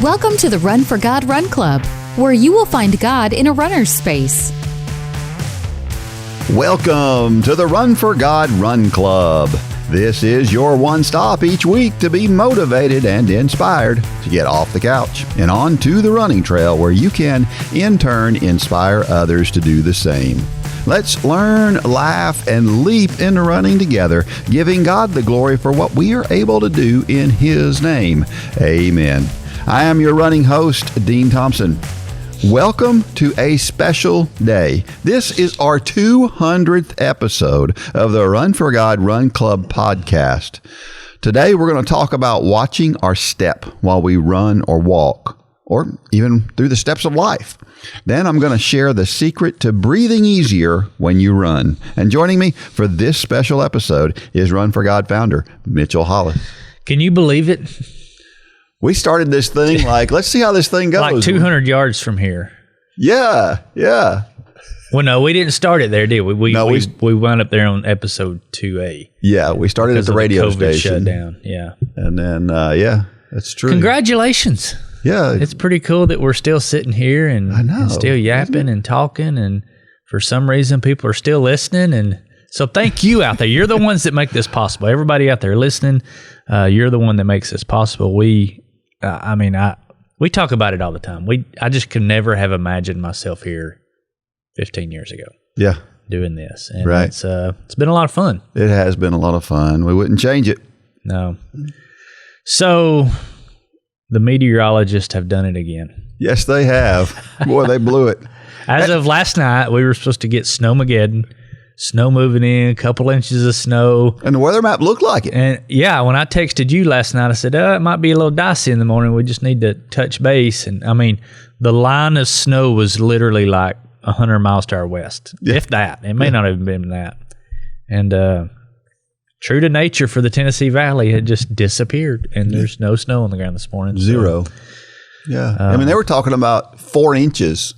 Welcome to the Run for God Run Club, where you will find God in a runner's space. Welcome to the Run for God Run Club. This is your one stop each week to be motivated and inspired to get off the couch and onto the running trail where you can, in turn, inspire others to do the same. Let's learn, laugh, and leap into running together, giving God the glory for what we are able to do in His name. Amen. I am your running host, Dean Thompson. Welcome to a special day. This is our 200th episode of the Run for God Run Club podcast. Today, we're going to talk about watching our step while we run or walk, or even through the steps of life. Then I'm going to share the secret to breathing easier when you run. And joining me for this special episode is Run for God founder, Mitchell Hollis. Can you believe it? We started this thing let's see how this thing goes. Like 200 yards from here. Yeah. Well, no, we didn't start it there, did we? We wound up there on episode 2A. Yeah, we started at the radio station. Shutdown, yeah. And then, that's true. Congratulations. Yeah. It's pretty cool that we're still sitting here and still yapping and talking, and for some reason people are still listening. And so thank you out there. You're the ones that make this possible. Everybody out there listening, you're the one that makes this possible. We talk about it all the time. I just could never have imagined myself here 15 years ago. Yeah. Doing this. And right. It's been a lot of fun. It has been a lot of fun. We wouldn't change it. No. So the meteorologists have done it again. Yes, they have. Boy, they blew it. As of last night, we were supposed to get Snowmageddon. Snow moving in, a couple inches of snow. And the weather map looked like it. And yeah, when I texted you last night, I said, it might be a little dicey in the morning. We just need to touch base. And I mean, the line of snow was literally like 100 miles to our west, if that. It may not have been that. And true to nature for the Tennessee Valley, it just disappeared. And there's no snow on the ground this morning. Zero. So, yeah. They were talking about 4 inches.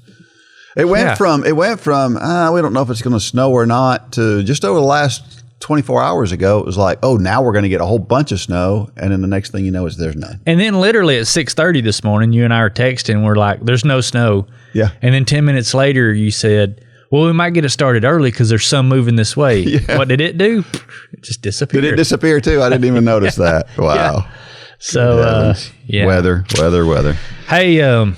It went from we don't know if it's going to snow or not, to just over the last 24 hours ago, it was like, oh, now we're going to get a whole bunch of snow. And then the next thing you know is there's none. And then literally at 6:30 this morning, you and I are texting. We're like, there's no snow. Yeah. And then 10 minutes later, you said, well, we might get it started early because there's some moving this way. Yeah. What did it do? It just disappeared. Did it disappear too? I didn't even notice that. Wow. Yeah. So, Weather. Hey,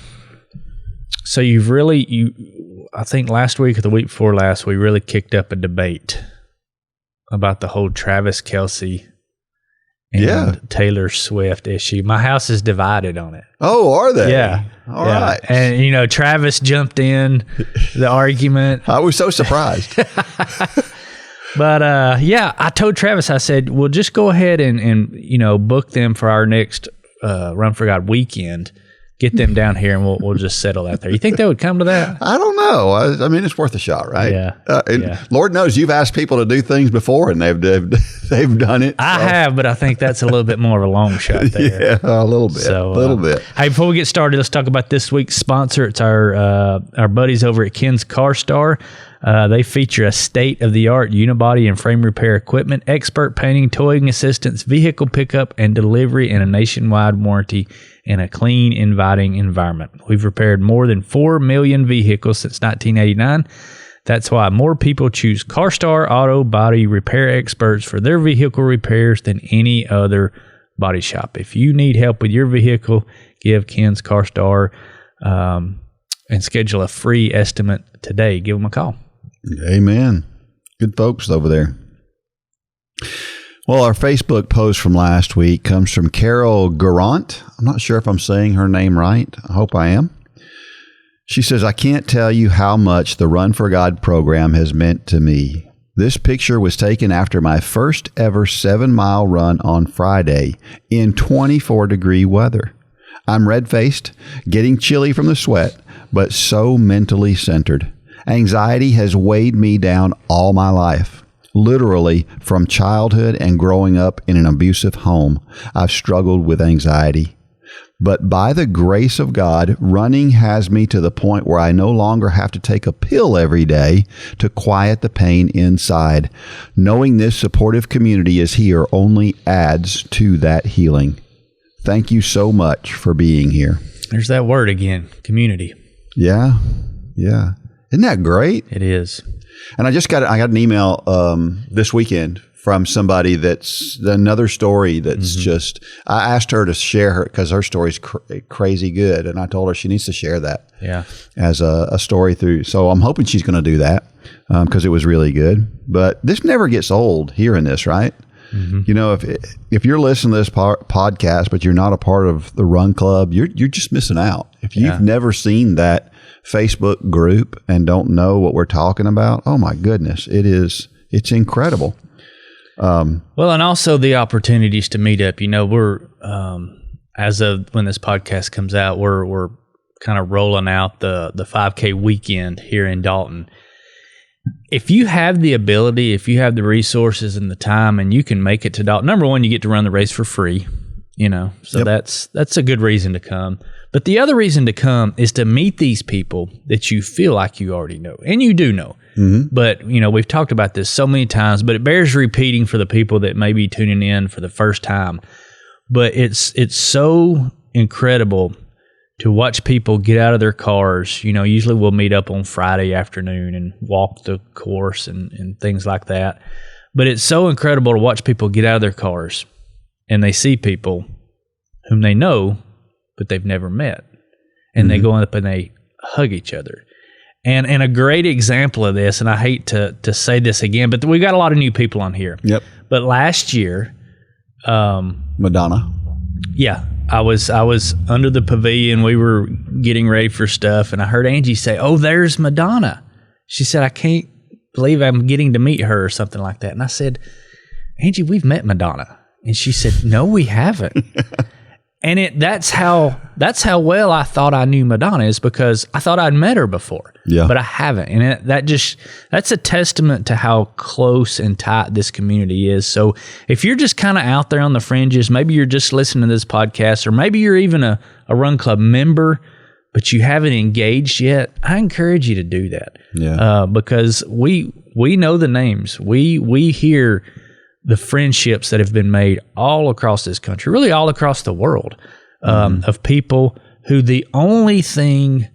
so I think last week or the week before last, we really kicked up a debate about the whole Travis Kelce and Taylor Swift issue. My house is divided on it. Oh, are they? Yeah. All right. And, Travis jumped in the argument. I was so surprised. But, I told Travis, I said, well, just go ahead and book them for our next Run for God weekend. Get them down here, and we'll just settle that there. You think they would come to that? I don't know. I mean, it's worth a shot, right? Yeah. Lord knows you've asked people to do things before, and they've done it. I have, but I think that's a little bit more of a long shot there. Yeah, a little bit. So, a little bit. Hey, before we get started, let's talk about this week's sponsor. It's our buddies over at Ken's Car Star. They feature a state-of-the-art unibody and frame repair equipment, expert painting, towing assistance, vehicle pickup and delivery, and a nationwide warranty in a clean, inviting environment. We've repaired more than 4 million vehicles since 1989. That's why more people choose CarStar Auto Body Repair Experts for their vehicle repairs than any other body shop. If you need help with your vehicle, give Ken's CarStar and schedule a free estimate today. Give them a call. Amen. Good folks over there. Well, our Facebook post from last week comes from Carol Arent. I'm not sure if I'm saying her name right. I hope I am. She says, I can't tell you how much the Run for God program has meant to me. This picture was taken after my first ever 7-mile run on Friday in 24-degree weather. I'm red-faced, getting chilly from the sweat, but so mentally centered. Anxiety has weighed me down all my life. Literally, from childhood and growing up in an abusive home, I've struggled with anxiety. But by the grace of God, running has me to the point where I no longer have to take a pill every day to quiet the pain inside. Knowing this supportive community is here only adds to that healing. Thank you so much for being here. There's that word again, community. Yeah. Yeah. Isn't that great? It is. And I got an email this weekend from somebody that's another story that's just, I asked her to share her because her story's crazy good. And I told her she needs to share that as a story through. So I'm hoping she's going to do that because it was really good. But this never gets old hearing this, right? Mm-hmm. You know, if you're listening to this podcast, but you're not a part of the Run Club, you're just missing out. If you've never seen that Facebook group and don't know what we're talking about, oh my goodness, it's incredible. Well, and also the opportunities to meet up. You know, we're as of when this podcast comes out, we're kind of rolling out the 5K weekend here in Dalton. If you have the ability, if you have the resources and the time, and you can make it to Dalton, number one, you get to run the race for free. You know, so that's a good reason to come. But the other reason to come is to meet these people that you feel like you already know, and you do know. Mm-hmm. But, you know, we've talked about this so many times, but it bears repeating for the people that may be tuning in for the first time. But it's so incredible to watch people get out of their cars. You know, usually we'll meet up on Friday afternoon and walk the course and things like that. But it's so incredible to watch people get out of their cars and they see people whom they know, but they've never met. And they go up and they hug each other. And a great example of this, and I hate to say this again, but we got a lot of new people on here. Yep. But last year, Madonna. Yeah, I was under the pavilion. We were getting ready for stuff, and I heard Angie say, "Oh, there's Madonna." She said, "I can't believe I'm getting to meet her," or something like that. And I said, "Angie, we've met Madonna." And she said, "No, we haven't." And that's how well I thought I knew Madonna, is because I thought I'd met her before, but I haven't. And that's a testament to how close and tight this community is. So if you're just kind of out there on the fringes, maybe you're just listening to this podcast, or maybe you're even a Run Club member, but you haven't engaged yet, I encourage you to do that. Because we know the names. We hear the friendships that have been made all across this country, really all across the world, of people who the only thing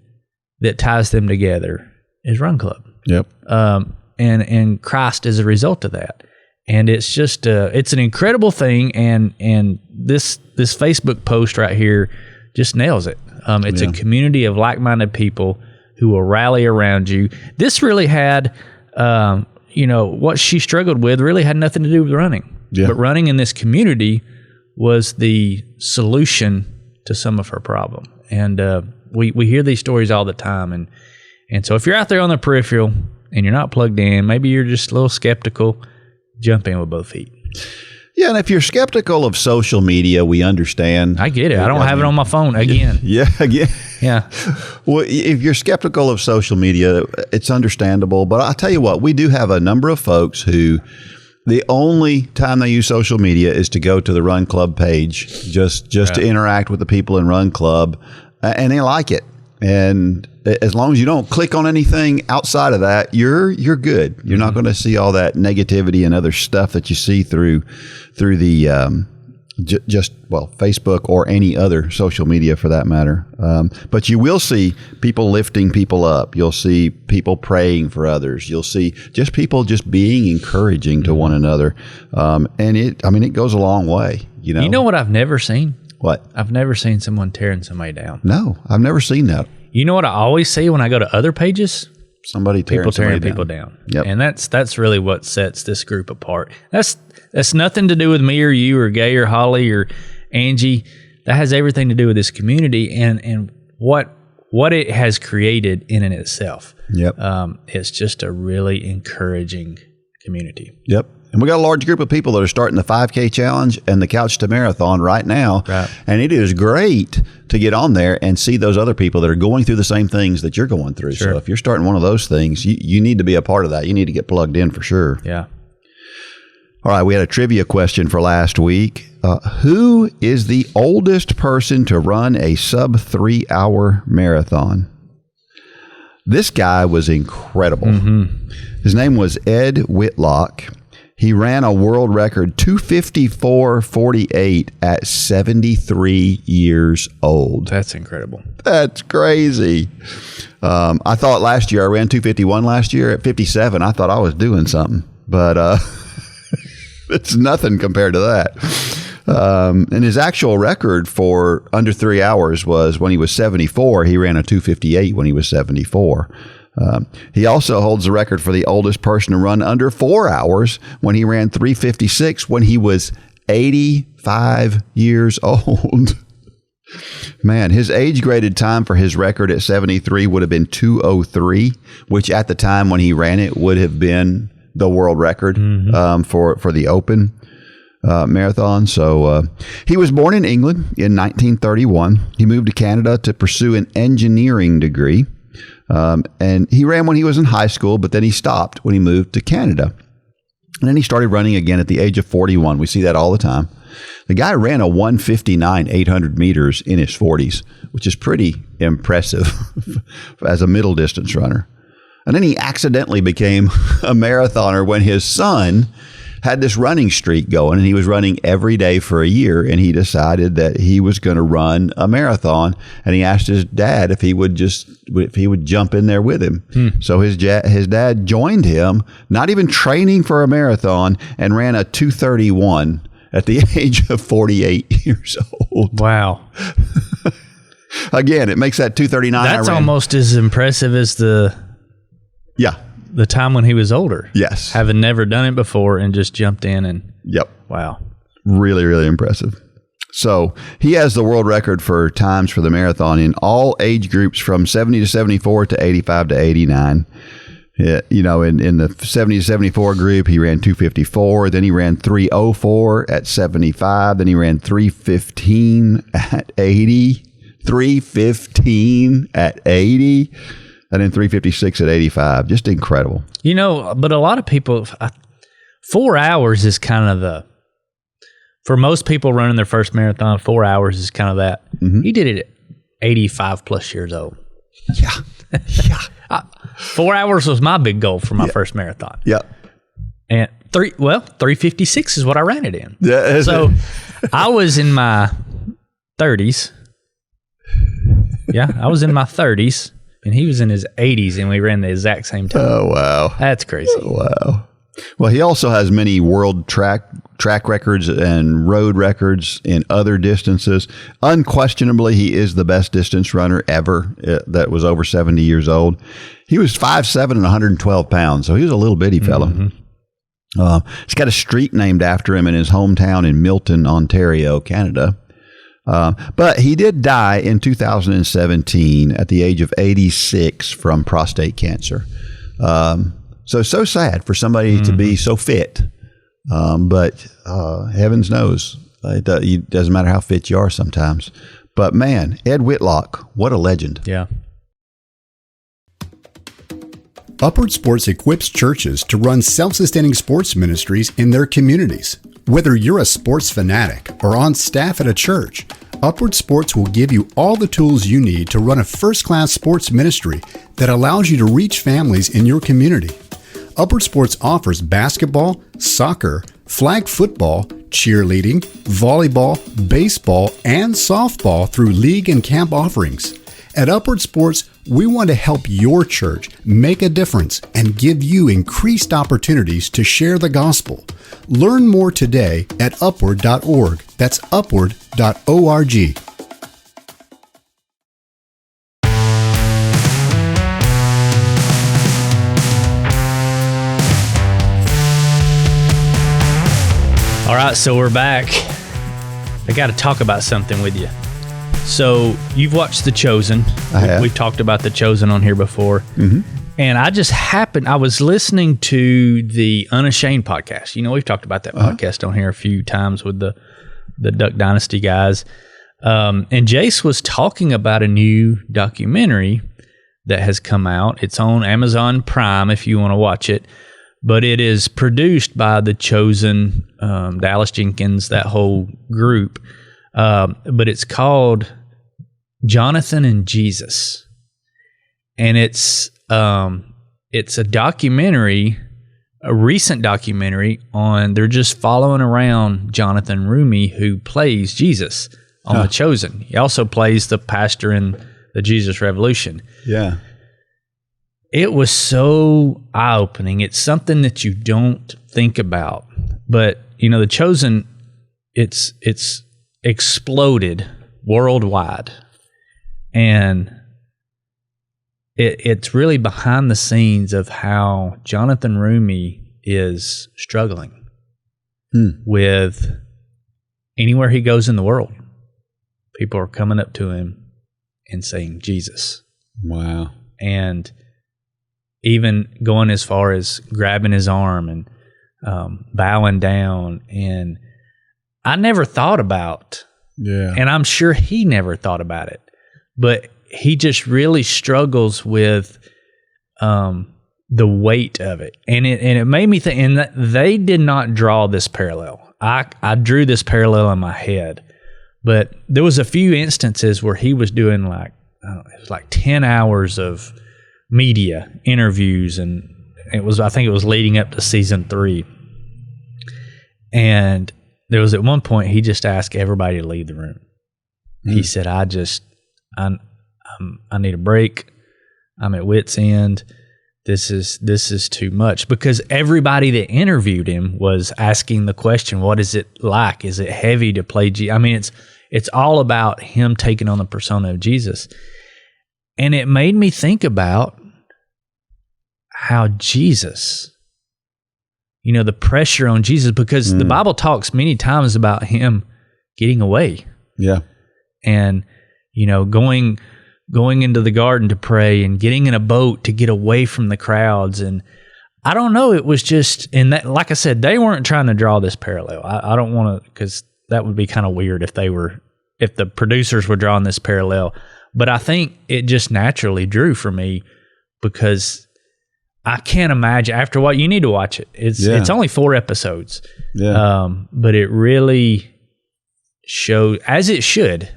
that ties them together is Run Club. Yep. And Christ is a result of that. And it's just it's an incredible thing. And this Facebook post right here just nails it. It's a community of like-minded people who will rally around you. This really had what she struggled with really had nothing to do with running. Yeah. But running in this community was the solution to some of her problem. And we hear these stories all the time. And so if you're out there on the peripheral and you're not plugged in, maybe you're just a little skeptical, jump in with both feet. Yeah, and if you're skeptical of social media, we understand. I get it. I don't have it on my phone again. Yeah, again. Yeah. Well, if you're skeptical of social media, it's understandable. But I'll tell you what, we do have a number of folks who the only time they use social media is to go to the Run Club page, just to interact with the people in Run Club, and they like it. And as long as you don't click on anything outside of that, you're good. You're not going to see all that negativity and other stuff that you see through the Facebook or any other social media for that matter. But you will see people lifting people up. You'll see people praying for others. You'll see just people just being encouraging to one another. And it goes a long way. You know what I've never seen? What? I've never seen someone tearing somebody down. No, I've never seen that. You know what I always see when I go to other pages? Somebody tearing people down. Yep. And that's really what sets this group apart. That's nothing to do with me or you or Gay or Holly or Angie. That has everything to do with this community and what it has created in and itself. Yep. It's just a really encouraging community. Yep. And we got a large group of people that are starting the 5K challenge and the Couch to Marathon right now. Right. And it is great to get on there and see those other people that are going through the same things that you're going through. Sure. So if you're starting one of those things, you need to be a part of that. You need to get plugged in for sure. Yeah. All right. We had a trivia question for last week. Who is the oldest person to run a sub 3 hour marathon? This guy was incredible. Mm-hmm. His name was Ed Whitlock. He ran a world record 254.48 at 73 years old. That's incredible. That's crazy. I thought last year, I ran 251 last year at 57. I thought I was doing something, but it's nothing compared to that. And his actual record for under 3 hours was when he was 74. He ran a 258 when he was 74. He also holds the record for the oldest person to run under 4 hours when he ran 356 when he was 85 years old. Man, his age-graded time for his record at 73 would have been 2:03, which at the time when he ran it would have been the world record for the Open marathon. So he was born in England in 1931. He moved to Canada to pursue an engineering degree. And he ran when he was in high school, but then he stopped when he moved to Canada. And then he started running again at the age of 41. We see that all the time. The guy ran a 1:59 800 meters in his 40s, which is pretty impressive as a middle distance runner. And then he accidentally became a marathoner when his son had this running streak going, and he was running every day for a year, and he decided that he was going to run a marathon, and he asked his dad if he would jump in there with him. So his dad joined him, not even training for a marathon, and ran a 2:31 at the age of 48 years old. Wow. Again, it makes that 2:39. That's almost as impressive as the time when he was older. Yes. Having never done it before and just jumped in and... Yep. Wow. Really, really impressive. So he has the world record for times for the marathon in all age groups from 70 to 74 to 85 to 89. In the 70 to 74 group, he ran 2:54. Then he ran 3:04 at 75. Then he ran 3:15 at 80. 3:15 at 80. And then 3:56 at 85. Just incredible. But a lot of people, 4 hours is kind of for most people running their first marathon, 4 hours is kind of that. He did it at 85 plus years old. Yeah. 4 hours was my big goal for my first marathon. Yep. And 3:56 is what I ran it in. Yeah. So I was in my 30s. Yeah, I was in my 30s. And he was in his 80s, and we ran the exact same time. Oh, wow. That's crazy. Oh, wow. Well, he also has many world track records and road records in other distances. Unquestionably, he is the best distance runner ever that was over 70 years old. He was 5'7" and 112 pounds, so he was a little bitty fellow. He's got a street named after him in his hometown in Milton, Ontario, Canada. But he did die in 2017 at the age of 86 from prostate cancer. So sad for somebody to be so fit. But heavens knows, it doesn't matter how fit you are sometimes. But man, Ed Whitlock, what a legend. Yeah. Upward Sports equips churches to run self-sustaining sports ministries in their communities. Whether you're a sports fanatic or on staff at a church, Upward Sports will give you all the tools you need to run a first-class sports ministry that allows you to reach families in your community. Upward Sports offers basketball, soccer, flag football, cheerleading, volleyball, baseball, and softball through league and camp offerings. At Upward Sports, we want to help your church make a difference and give you increased opportunities to share the gospel. Learn more today at upward.org. That's upward.org. All right, so we're back. I got to talk about something with you. So you've watched The Chosen. I have. We've talked about The Chosen on here before. And I was listening to the Unashamed podcast. We've talked about that podcast on here a few times with the Duck Dynasty guys. And Jace was talking about a new documentary that has come out. It's on Amazon Prime if you want to watch it. But it is produced by The Chosen, Dallas Jenkins, that whole group. But it's called Jonathan and Jesus. And it's a documentary a recent documentary they're just following around Jonathan Rumi, who plays Jesus on The Chosen. He also plays the pastor in the Jesus Revolution. Yeah. It was so eye-opening. It's something that you don't think about. But, The Chosen, it's exploded worldwide. And it's really behind the scenes of how Jonathan Rumi is struggling with anywhere he goes in the world. People are coming up to him and saying Jesus. Wow. And even going as far as grabbing his arm and bowing down. And I never thought about, and I'm sure he never thought about it, but he just really struggles with the weight of it. And it made me think, and that they did not draw this parallel. I drew this parallel in my head, but there was a few instances where he was doing it was like 10 hours of media interviews, and I think it was leading up to season 3. And there was at one point he just asked everybody to leave the room. He said, I need a break. I'm at wit's end. This is too much, because everybody that interviewed him was asking the question, what is it like? Is it heavy to play I mean, it's all about him taking on the persona of Jesus. And it made me think about how Jesus, the pressure on Jesus, because the Bible talks many times about him getting away. Yeah. And, going into the garden to pray and getting in a boat to get away from the crowds. And I don't know, it was just, and that, like I said, they weren't trying to draw this parallel. I don't want to, because that would be kind of weird if the producers were drawing this parallel. But I think it just naturally drew for me, because I can't imagine, after what, you need to watch it. It's only 4 episodes. Yeah. But it really shows, as it should,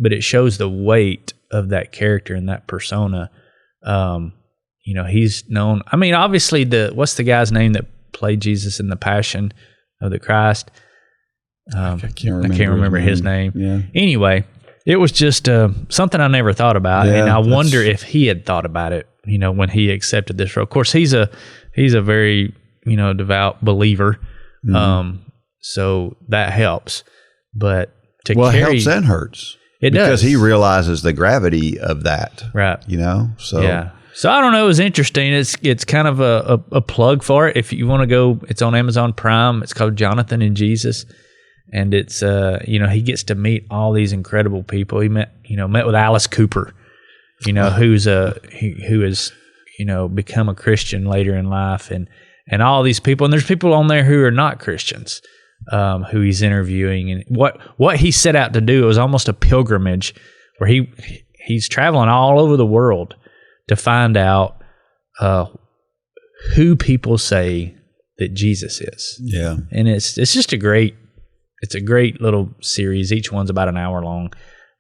but it shows the weight of that character and that persona. He's known, I mean, obviously what's the guy's name that played Jesus in the Passion of the Christ? I can't remember his name. Yeah. Anyway, it was just something I never thought about, and I wonder if he had thought about it, when he accepted this role. Of course, he's a very devout believer, so that helps. But it helps and hurts. It does, because he realizes the gravity of that, right? So yeah. So I don't know. It was interesting. It's kind of a plug for it. If you want to go, it's on Amazon Prime. It's called Jonathan and Jesus. And it's he gets to meet all these incredible people. He met with Alice Cooper, who has become a Christian later in life, and all these people. And there's people on there who are not Christians, who he's interviewing. And what he set out to do, it was almost a pilgrimage, where he's traveling all over the world to find out who people say that Jesus is. Yeah, and it's just a great little series. Each one's about an hour long.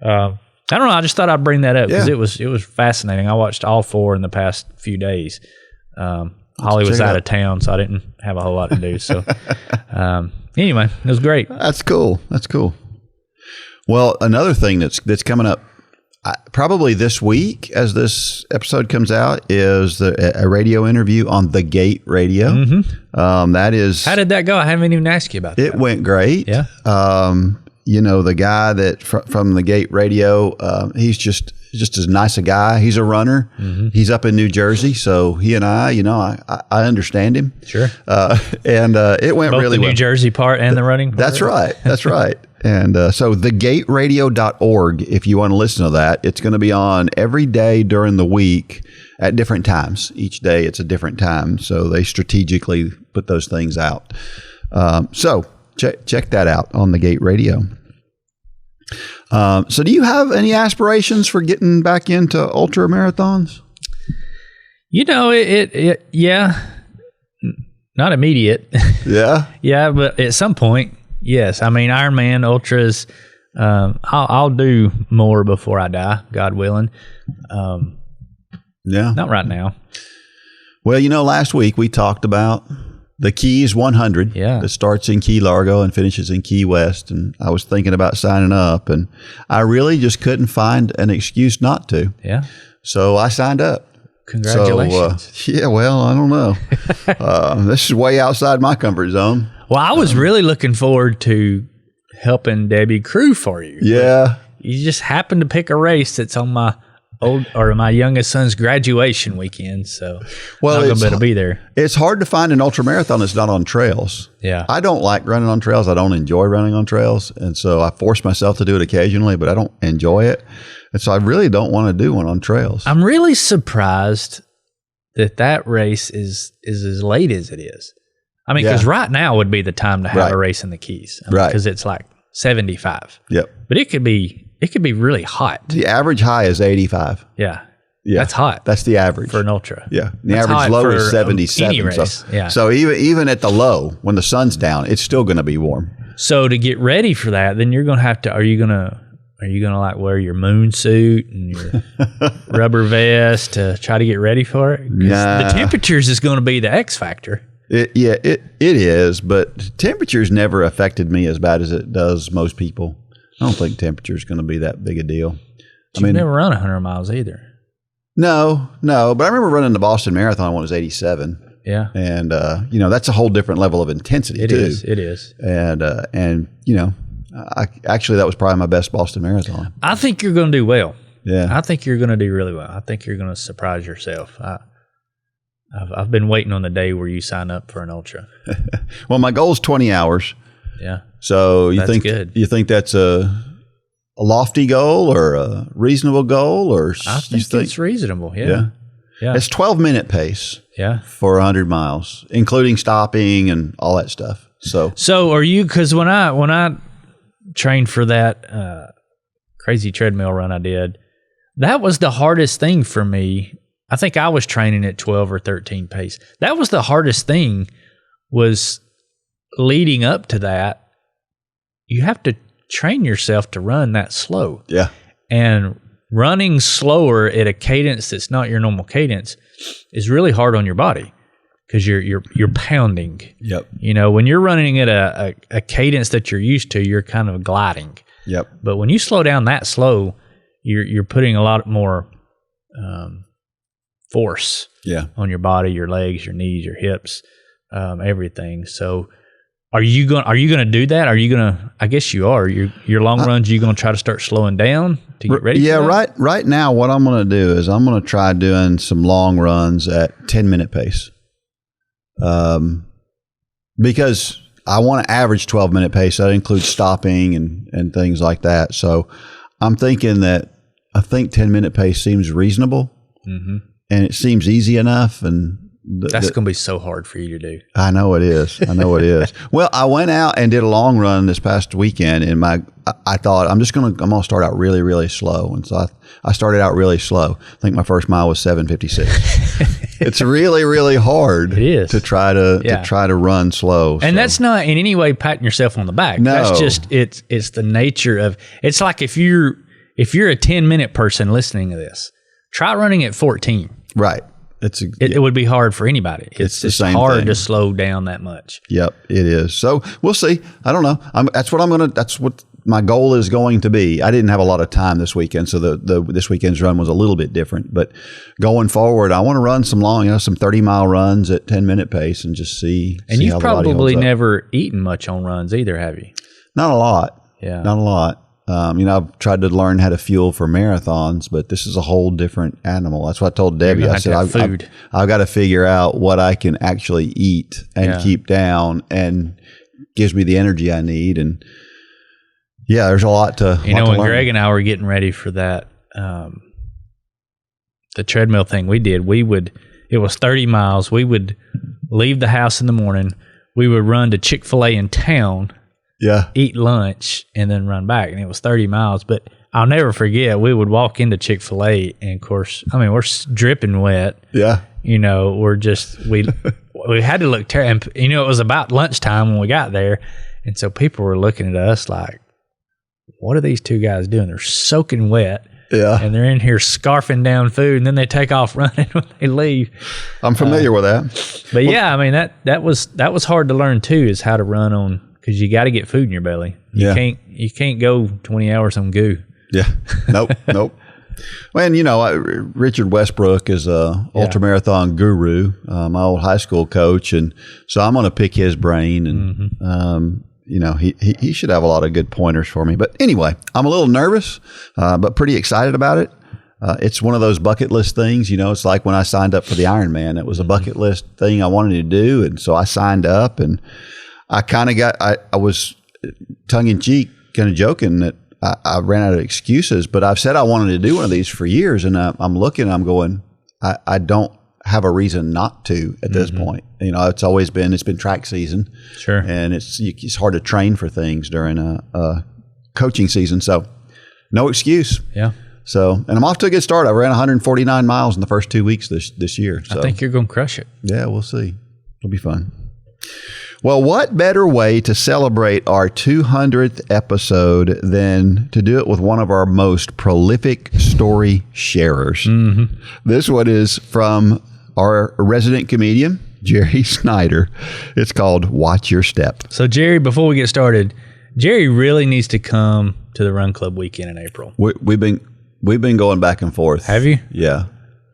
I don't know. I just thought I'd bring that up because it was fascinating. I watched all 4 in the past few days. Holly was out of town, so I didn't have a whole lot to do. So anyway, it was great. That's cool. Well, another thing that's coming up probably this week, as this episode comes out, is a radio interview on The Gate Radio. Mm-hmm. That is. How did that go? I haven't even asked you about that. It went great. Yeah. The guy that from The Gate Radio, he's just as nice a guy. He's a runner. Mm-hmm. He's up in New Jersey, so he and I understand him. Sure. And it went both really the well. New Jersey part and the running part. That's right. That's right. And so thegateradio.org, if you want to listen to that, it's going to be on every day during the week at different times. Each day it's a different time. So they strategically put those things out. So check that out on The Gate Radio. So do you have any aspirations for getting back into ultra marathons? Yeah, not immediate. Yeah. Yeah, but at some point, yes. I mean, Ironman ultras, I'll do more before I die, God willing. Yeah. Not right now. Well, last week we talked about the Keys 100. Yeah. That starts in Key Largo and finishes in Key West. And I was thinking about signing up, and I really just couldn't find an excuse not to. Yeah. So I signed up. Congratulations. So, yeah, well, I don't know. This is way outside my comfort zone. Well, I was really looking forward to helping Debbie crew for you. Yeah. You just happened to pick a race that's on my my youngest son's graduation weekend, so I'm going to be there. It's hard to find an ultramarathon that's not on trails. Yeah. I don't like running on trails. I don't enjoy running on trails, and so I force myself to do it occasionally, but I don't enjoy it. And so I really don't want to do one on trails. I'm really surprised that race is as late as it is. I mean, because right now would be the time to have a race in the Keys. Right. Because it's like 75. Yep. But it could be really hot. The average high is 85. Yeah. Yeah. That's hot. That's the average. For an ultra. Yeah. The That's average hot low for is 77. any race. So even at the low, when the sun's down, it's still going to be warm. So to get ready for that, then you're going to have to, are you going to like wear your moon suit and your rubber vest to try to get ready for it? The temperatures is going to be the X factor. It is, but temperature's never affected me as bad as it does most people. I don't think temperature's going to be that big a deal. You've never run 100 miles either. No, but I remember running the Boston Marathon when it was 87. Yeah. And, that's a whole different level of intensity, It too. It is. And actually, that was probably my best Boston Marathon. I think you're going to do well. Yeah. I think you're going to do really well. I think you're going to surprise yourself. I've been waiting on the day where you sign up for an ultra. Well, my goal is 20 hours. Yeah. So you think that's a lofty goal or a reasonable goal, or I think it's reasonable. Yeah. It's 12-minute pace. Yeah. For 100 miles, including stopping and all that stuff. So are you? Because when I trained for that crazy treadmill run I did, that was the hardest thing for me. I think I was training at 12 or 13 pace. That was the hardest thing, was leading up to that. You have to train yourself to run that slow. Yeah. And running slower at a cadence that's not your normal cadence is really hard on your body, because you're pounding. Yep. When you're running at a cadence that you're used to, you're kind of gliding. Yep. But when you slow down that slow, you're putting a lot more force on your body, your legs, your knees, your hips, everything. So are you going to do that? Are you going to, I guess you are, your long runs, you going to try to start slowing down to get ready for that? Right now what I'm going to do is I'm going to try doing some long runs at 10-minute pace. Because I want to average 12-minute pace. That includes stopping and things like that. So I'm thinking that I think 10-minute pace seems reasonable. Mm-hmm. And it seems easy enough, and that's going to be so hard for you to do. I know it is. Well, I went out and did a long run this past weekend, and I thought I'm going to start out really, really slow, and so I started out really slow. I think my first mile was 7:56. It's really, really hard. It is to try to run slow, and that's not in any way patting yourself on the back. No, that's just it's the nature of. It's like if you're a 10-minute person listening to this, try running at 14. Right. It would be hard for anybody. It's the same hard thing. to slow down that much. Yep, it is. So we'll see. I don't know. That's what my goal is going to be. I didn't have a lot of time this weekend, so this weekend's run was a little bit different. But going forward, I want to run some long, some 30-mile runs at 10-minute pace and just see. And you've how the body holds probably up. never eaten much on runs either, have you? Not a lot. Yeah. Not a lot. I've tried to learn how to fuel for marathons, but this is a whole different animal. That's what I told Debbie. I said, I've got to figure out what I can actually eat and keep down, and gives me the energy I need. And there's a lot to when learn. Greg and I were getting ready for that, the treadmill thing we did, it was 30 miles. We would leave the house in the morning. We would run to Chick-fil-A in town. Yeah. Eat lunch and then run back. And it was 30 miles. But I'll never forget, we would walk into Chick-fil-A, and of course, we're dripping wet. Yeah. We're just, we had to look terrible. And, it was about lunchtime when we got there. And so people were looking at us like, what are these two guys doing? They're soaking wet. Yeah. And they're in here scarfing down food, and then they take off running when they leave. I'm familiar with that. But yeah, I mean that was hard to learn too, is how to run on, because you got to get food in your belly. You can't go 20 hours on goo. Yeah. Nope. Well, and Richard Westbrook is a ultramarathon guru, my old high school coach, and so I'm going to pick his brain, and he should have a lot of good pointers for me. But anyway, I'm a little nervous, but pretty excited about it. It's one of those bucket list things. It's like when I signed up for the Ironman. It was a bucket list thing I wanted to do, and so I signed up, and I kind of I was tongue in cheek, kind of joking that I ran out of excuses, but I've said I wanted to do one of these for years, and I'm looking, I'm going, I don't have a reason not to at this point. It's been track season. Sure. And it's hard to train for things during a coaching season. So no excuse. Yeah. So, and I'm off to a good start. I ran 149 miles in the first 2 weeks this year. So I think you're going to crush it. Yeah, we'll see. It'll be fun. Well, what better way to celebrate our 200th episode than to do it with one of our most prolific story sharers? Mm-hmm. This one is from our resident comedian, Jerry Snider. It's called Watch Your Step. So, Jerry, before we get started, Jerry really needs to come to the Run Club weekend in April. We've been going back and forth. Have you? Yeah.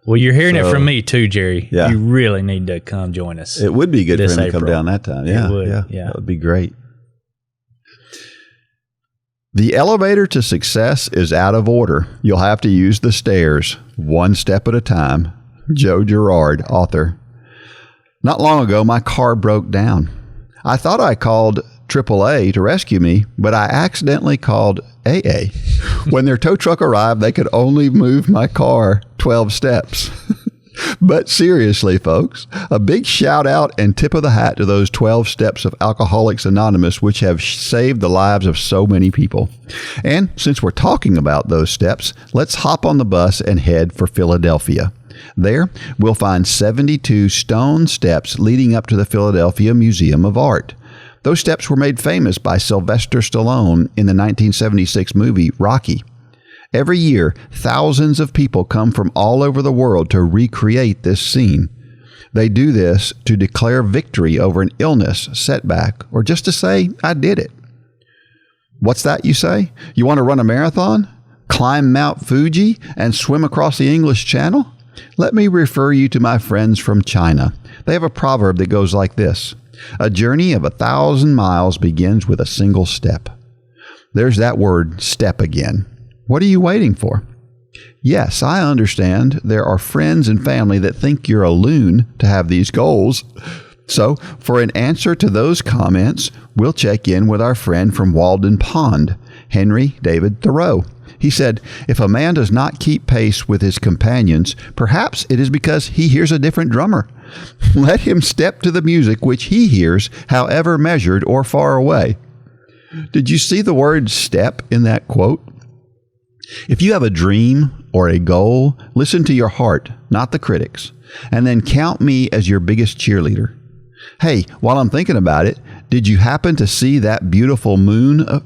Well, you're hearing it from me too, Jerry. Yeah. You really need to come join us. It would be good for him to April. come down that time. Yeah, it would. Yeah, that would be great. The elevator to success is out of order. You'll have to use the stairs, one step at a time. Joe Girard, author. Not long ago, my car broke down. I thought I called AAA to rescue me, but I accidentally called AA. When their tow truck arrived, they could only move my car 12 steps. But seriously, folks, a big shout out and tip of the hat to those 12 steps of Alcoholics Anonymous, which have saved the lives of so many people. And since we're talking about those steps, let's hop on the bus and head for Philadelphia. There, we'll find 72 stone steps leading up to the Philadelphia Museum of Art. Those steps were made famous by Sylvester Stallone in the 1976 movie Rocky. Every year, thousands of people come from all over the world to recreate this scene. They do this to declare victory over an illness, setback, or just to say, I did it. What's that, you say? You want to run a marathon? Climb Mount Fuji and swim across the English Channel? Let me refer you to my friends from China. They have a proverb that goes like this. A journey of 1,000 miles begins with a single step. There's that word step again. What are you waiting for? Yes, I understand there are friends and family that think you're a loon to have these goals. So, for an answer to those comments, we'll check in with our friend from Walden Pond, Henry David Thoreau. He said, if a man does not keep pace with his companions, perhaps it is because he hears a different drummer. Let him step to the music which he hears, however measured or far away. Did you see the word step in that quote? If you have a dream or a goal, listen to your heart, not the critics, and then count me as your biggest cheerleader. Hey, while I'm thinking about it, did you happen to see that beautiful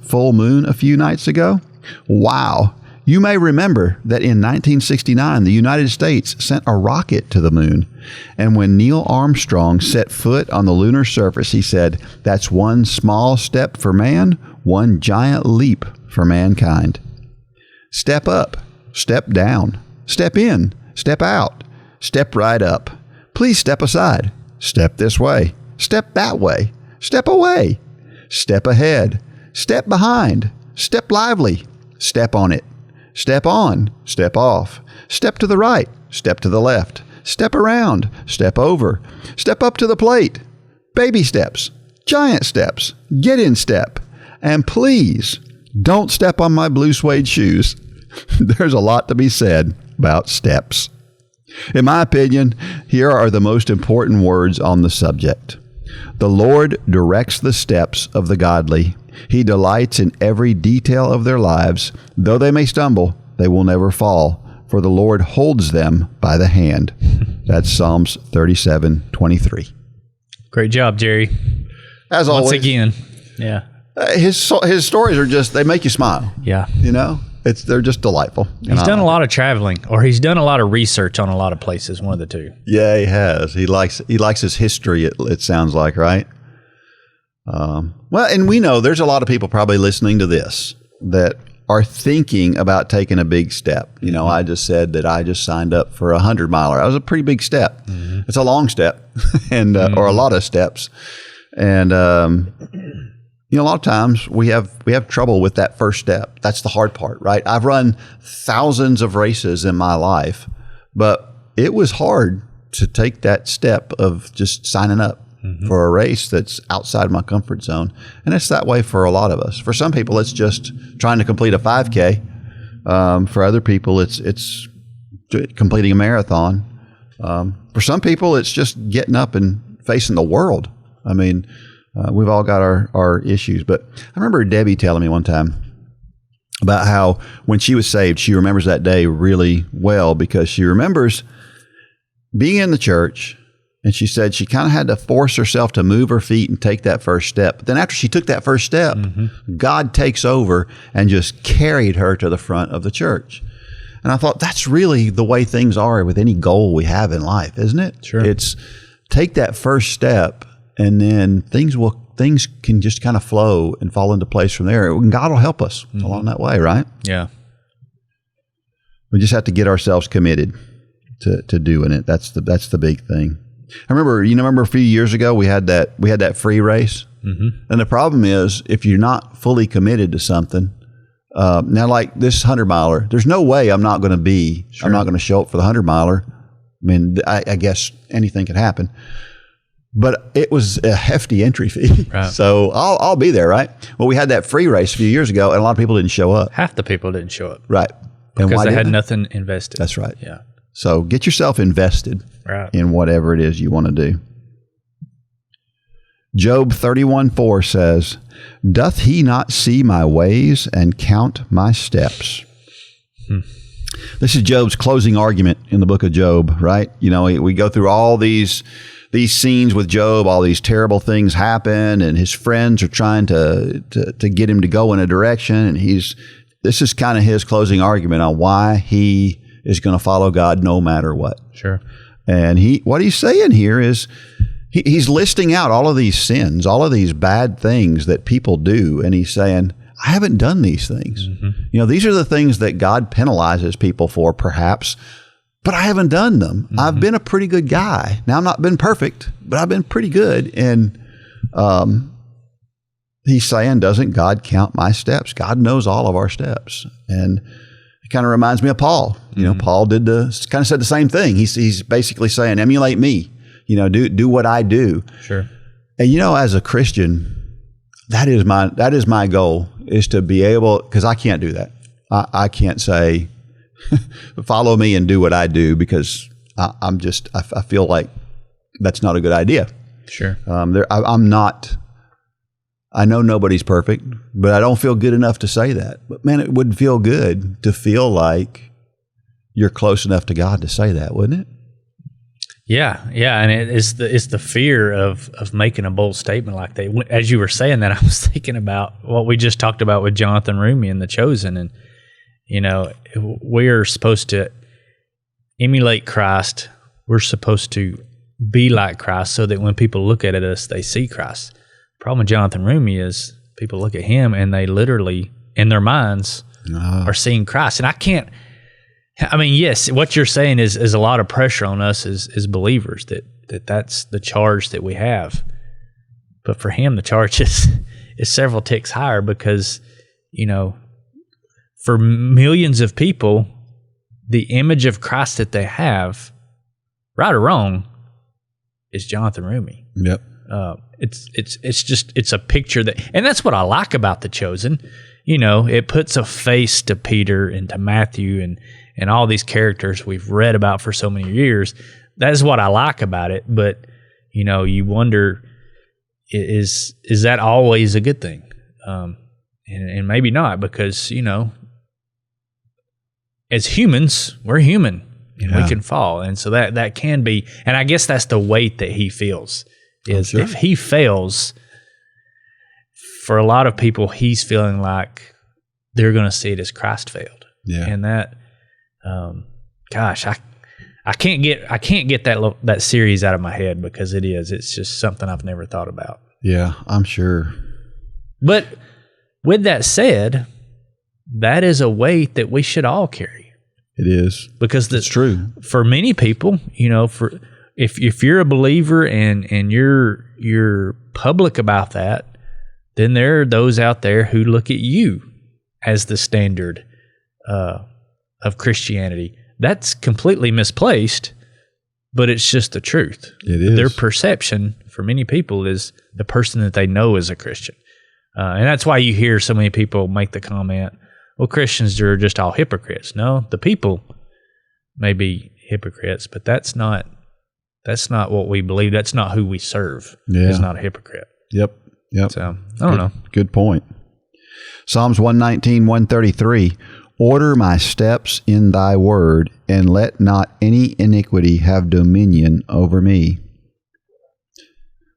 full moon a few nights ago? Wow. You may remember that in 1969, the United States sent a rocket to the moon. And when Neil Armstrong set foot on the lunar surface, he said, that's one small step for man, one giant leap for mankind. Step up, step down, step in, step out, step right up. Please step aside, step this way, step that way, step away, step ahead, step behind, step lively, step on it, step on, step off, step to the right, step to the left, step around, step over, step up to the plate, baby steps, giant steps, get in step, and please don't step on my blue suede shoes. There's a lot to be said about steps. In my opinion, here are the most important words on the subject. The Lord directs the steps of the godly. He delights in every detail of their lives. Though they may stumble, they will never fall, for the Lord holds them by the hand. That's Psalms 37:23. Great job, Jerry. As always. Once again. Yeah. His stories are just, they make you smile. Yeah. You know? they're just delightful. He's done a lot of traveling, or he's done a lot of research on a lot of places. One of the two. Yeah, he has. He likes his history. It sounds like, right? Well, and we know there's a lot of people probably listening to this that are thinking about taking a big step. You know, I just said that I just signed up for a 100-miler. That was a pretty big step. Mm-hmm. It's a long step, and or a lot of steps. And you know, a lot of times we have trouble with that first step. That's the hard part, right? I've run thousands of races in my life, but it was hard to take that step of just signing up for a race that's outside my comfort zone. And it's that way for a lot of us. For some people, it's just trying to complete a 5K. For other people, it's completing a marathon. For some people, it's just getting up and facing the world. I mean, we've all got our issues. But I remember Debbie telling me one time about how when she was saved, she remembers that day really well because she remembers being in the church. And she said she kind of had to force herself to move her feet and take that first step. But then after she took that first step, God takes over and just carried her to the front of the church. And I thought that's really the way things are with any goal we have in life, isn't it? Sure. It's take that first step and then things can just kind of flow and fall into place from there. And God will help us along that way, right? Yeah. We just have to get ourselves committed to doing it. That's the big thing. I remember a few years ago we had that free race, and the problem is if you're not fully committed to something. Now, like this 100-miler, there's no way I'm not going to show up for the 100-miler. I mean, I guess anything could happen, but it was a hefty entry fee, right. So I'll be there, right? Well, we had that free race a few years ago, and a lot of people didn't show up. Half the people didn't show up, right? Because they had nothing invested. That's right. Yeah. So get yourself invested in whatever it is you want to do. Job 31:4 says, "Doth he not see my ways and count my steps?" This is Job's closing argument in the book of Job, right? You know, we go through all these scenes with Job, all these terrible things happen, and his friends are trying to get him to go in a direction, and this is kind of his closing argument on why he is going to follow God no matter what. Sure. And what he's saying here is he's listing out all of these sins, all of these bad things that people do. And he's saying, I haven't done these things. You know, these are the things that God penalizes people for, perhaps, but I haven't done them. I've been a pretty good guy. Now, I've not been perfect, but I've been pretty good. And he's saying, doesn't God count my steps? God knows all of our steps. And it kind of reminds me of Paul. You know, Paul kind of said the same thing. He's basically saying, emulate me. You know, do what I do. Sure. And you know, as a Christian, that is my goal, is to be able, because I can't do that. I can't say, follow me and do what I do, because I feel like that's not a good idea. Sure. I'm not. I know nobody's perfect, but I don't feel good enough to say that. But man, it would feel good to feel like you're close enough to God to say that, wouldn't it? Yeah, and it's the fear of making a bold statement like that. As you were saying that, I was thinking about what we just talked about with Jonathan Rumi and The Chosen, and you know, we're supposed to emulate Christ. We're supposed to be like Christ, so that when people look at us, they see Christ. The problem with Jonathan Rumi is people look at him and they literally, in their minds, are seeing Christ. And yes, what you're saying is a lot of pressure on us as believers, that's the charge that we have. But for him, the charge is several ticks higher, because, you know, for millions of people, the image of Christ that they have, right or wrong, is Jonathan Rumi. Yep. It's a picture and that's what I like about The Chosen. You know, it puts a face to Peter and to Matthew and all these characters we've read about for so many years. That is what I like about it. But, you know, you wonder, is that always a good thing? And maybe not, because, you know, as humans, we're human and we can fall. And so that can be, and I guess that's the weight that he feels. Is if he fails, for a lot of people, he's feeling like they're going to see it as Christ failed. Yeah. And that, gosh, I can't get that series out of my head because it's just something I've never thought about. Yeah, I'm sure. But with that said, that is a weight that we should all carry. It is. Because it's true. For many people, if you're a believer and you're public about that, then there are those out there who look at you as the standard of Christianity. That's completely misplaced, but it's just the truth. It is. Their perception for many people is the person that they know is a Christian. And that's why you hear so many people make the comment, well, Christians are just all hypocrites. No, the people may be hypocrites, but that's not what we believe. That's not who we serve. Yeah. Is not a hypocrite. Yep. So, I don't know. Good point. Psalms 119, 133. Order my steps in thy word, and let not any iniquity have dominion over me.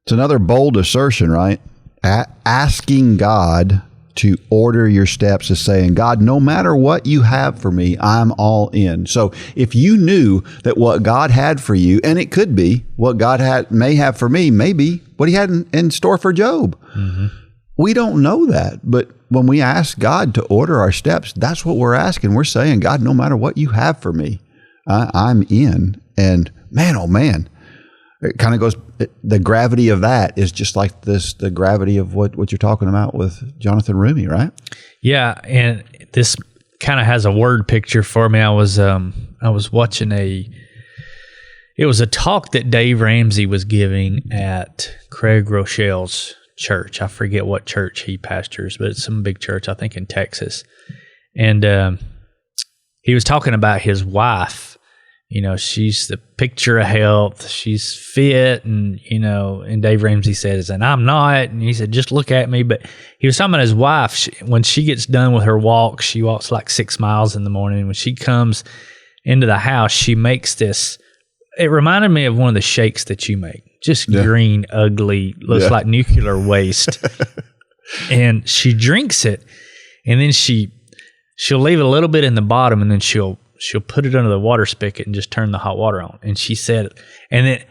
It's another bold assertion, right? Asking God to order your steps is saying, God, no matter what you have for me, I'm all in. So if you knew that what God had for you, and it could be what God may have for me, maybe what he had in store for Job. Mm-hmm. We don't know that, but when we ask God to order our steps, that's what we're asking. We're saying, God, no matter what you have for me, I'm in. And man, oh man, it kind of goes, the gravity of that is just like the gravity of what you're talking about with Jonathan Rumi, right? Yeah, and this kind of has a word picture for me. I was watching it was a talk that Dave Ramsey was giving at Craig Rochelle's church. I forget what church he pastors, but it's some big church, I think in Texas. And he was talking about his wife. She's the picture of health. She's fit, and Dave Ramsey says, and I'm not. And he said, just look at me. But he was talking about his wife. When she gets done with her walk, she walks like 6 miles in the morning. When she comes into the house, she makes this. It reminded me of one of the shakes that you make. Just green, ugly, looks like nuclear waste. And she drinks it, and then she'll leave a little bit in the bottom, and then she'll put it under the water spigot and just turn the hot water on. And she said, and then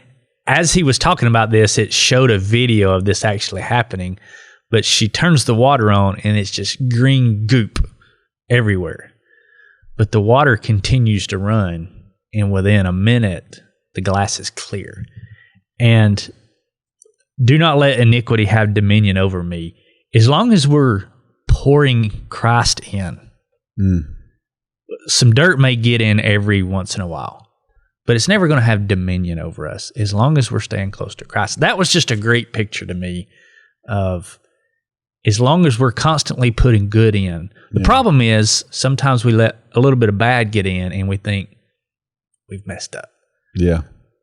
as he was talking about this, it showed a video of this actually happening, but she turns the water on and it's just green goop everywhere. But the water continues to run, and within a minute, the glass is clear. And do not let iniquity have dominion over me. As long as we're pouring Christ in, some dirt may get in every once in a while, but it's never going to have dominion over us as long as we're staying close to Christ. That was just a great picture to me of as long as we're constantly putting good in. The problem is sometimes we let a little bit of bad get in and we think we've messed up. Yeah.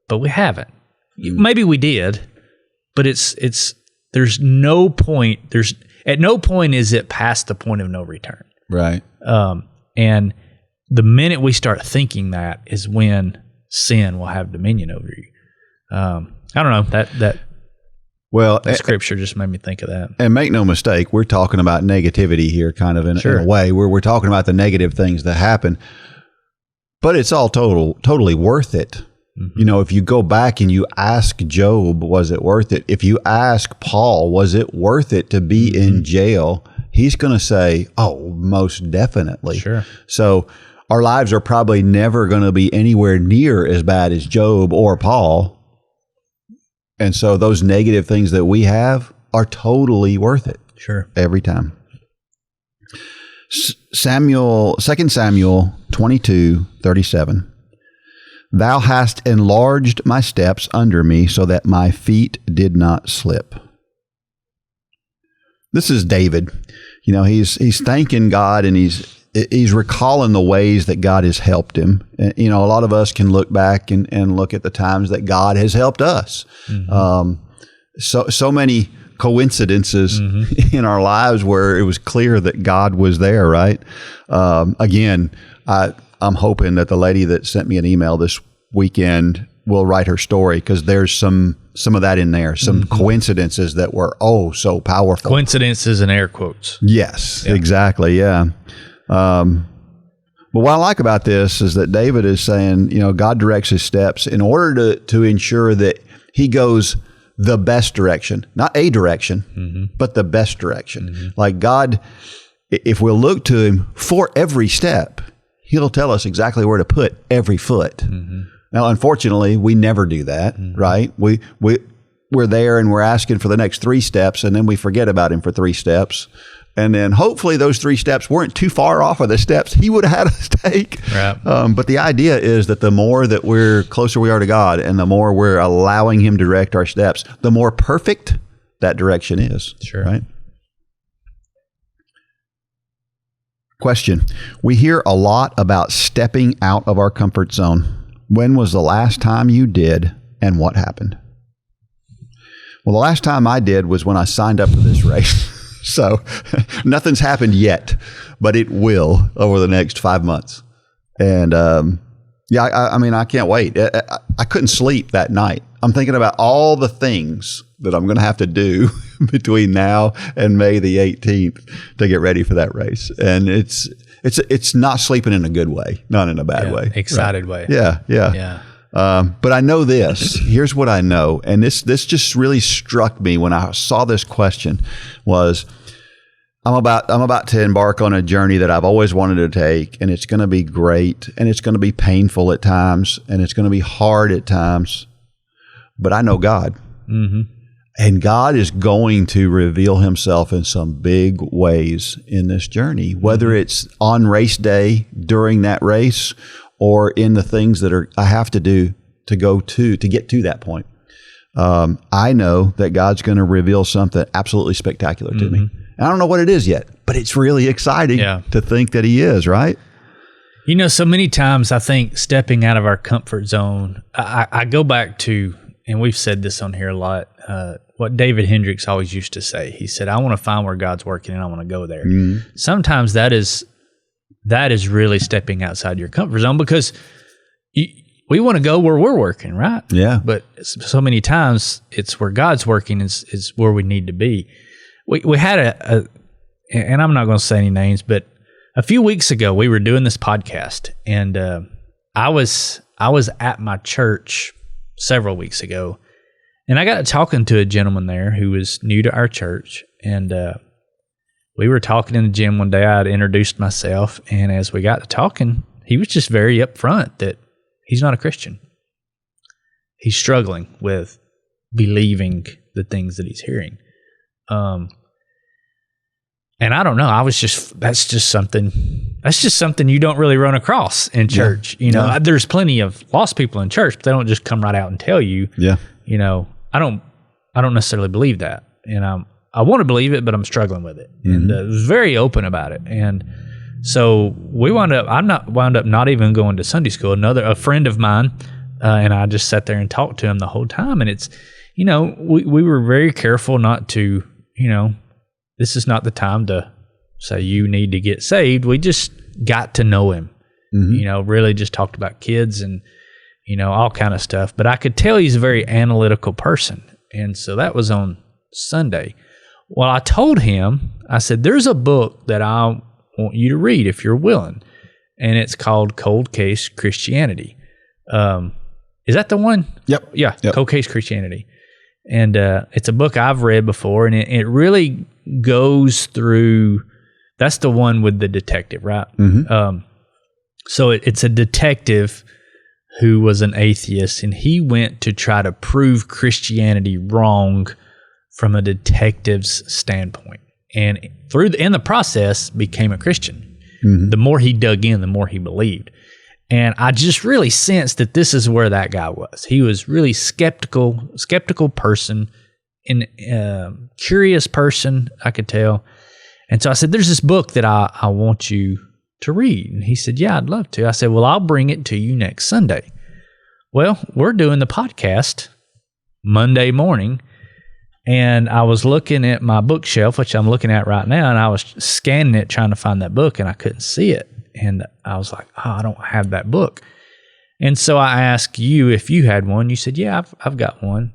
But we haven't. Maybe we did, but there's no point. At no point is it past the point of no return. Right. And the minute we start thinking that is when sin will have dominion over you. I don't know, that scripture just made me think of that. And make no mistake, we're talking about negativity here, kind of in a way where we're talking about the negative things that happen, but it's all totally worth it. Mm-hmm. If you go back and you ask Job, was it worth it? If you ask Paul, was it worth it to be in jail? He's going to say, oh, most definitely. Sure. So our lives are probably never going to be anywhere near as bad as Job or Paul. And so those negative things that we have are totally worth it. Sure. Every time. 2 Samuel 22:37. Thou hast enlarged my steps under me so that my feet did not slip. This is David. He's thanking God, and he's recalling the ways that God has helped him. And, a lot of us can look back and look at the times that God has helped us. Mm-hmm. So many coincidences in our lives where it was clear that God was there, right? Again, I'm hoping that the lady that sent me an email this weekend will write her story, because there's some of that in there, some coincidences that were so powerful. Coincidences in air quotes. Yes, exactly. Yeah. But what I like about this is that David is saying, God directs his steps in order to ensure that he goes the best direction, not a direction, but the best direction. Like God, if we'll look to him for every step, he'll tell us exactly where to put every foot. Now, unfortunately, we never do that, right? We're there and we're asking for the next 3 steps, and then we forget about him for 3 steps. And then hopefully those 3 steps weren't too far off of the steps he would have had us take. Right. But the idea is that the more that we're closer we are to God and the more we're allowing him to direct our steps, the more perfect that direction is. Sure. Right? Question. We hear a lot about stepping out of our comfort zone. When was the last time you did, and what happened? Well, the last time I did was when I signed up for this race. So nothing's happened yet, but it will over the next 5 months. And I can't wait. I couldn't sleep that night. I'm thinking about all the things that I'm going to have to do between now and May the 18th to get ready for that race. And it's not sleeping in a good way, not in a bad way. Excited way. Yeah. But I know this. Here's what I know, and this just really struck me when I saw this question. Was I'm about to embark on a journey that I've always wanted to take, and it's going to be great, and it's going to be painful at times, and it's going to be hard at times. But I know God, and God is going to reveal Himself in some big ways in this journey, whether it's on race day during that race, or in the things that I have to do to get to that point. I know that God's going to reveal something absolutely spectacular to me. And I don't know what it is yet, but it's really exciting to think that He is, right? So many times I think stepping out of our comfort zone, I go back to, and we've said this on here a lot, what David Hendricks always used to say. He said, I want to find where God's working and I want to go there. Sometimes that is really stepping outside your comfort zone, because we want to go where we're working, right? Yeah. But so many times it's where God's working is where we need to be. We had and I'm not going to say any names, but a few weeks ago we were doing this podcast, and I was at my church several weeks ago, and I got to talking to a gentleman there who was new to our church, and we were talking in the gym one day. I had introduced myself, and as we got to talking, he was just very upfront that he's not a Christian. He's struggling with believing the things that he's hearing. And I don't know. That's just something you don't really run across in church. There's plenty of lost people in church, but they don't just come right out and tell you. Yeah. I don't necessarily believe that, and I want to believe it, but I'm struggling with it, and was very open about it. And so I wound up not even going to Sunday school. A friend of mine, and I just sat there and talked to him the whole time. And it's, we were very careful not to, this is not the time to say you need to get saved. We just got to know him, really just talked about kids and, all kind of stuff. But I could tell he's a very analytical person. And so that was on Sunday. Well, I told him, I said, there's a book that I want you to read if you're willing, and it's called Cold Case Christianity. Is that the one? Yep. Yeah, yep. Cold Case Christianity. And it's a book I've read before, and it really goes through, that's the one with the detective, right? So it's a detective who was an atheist, and he went to try to prove Christianity wrong from a detective's standpoint, and in the process became a Christian. The more he dug in, the more he believed. And I just really sensed that this is where that guy was. He was really skeptical person, and curious person, I could tell. And so I said, there's this book that I want you to read. And he said, yeah, I'd love to. I said, well, I'll bring it to you next Sunday. Well, we're doing the podcast Monday morning, and I was looking at my bookshelf, which I'm looking at right now, and I was scanning it trying to find that book, and I couldn't see it. And I was like, I don't have that book. And so I asked you if you had one. You said, yeah, I've got one.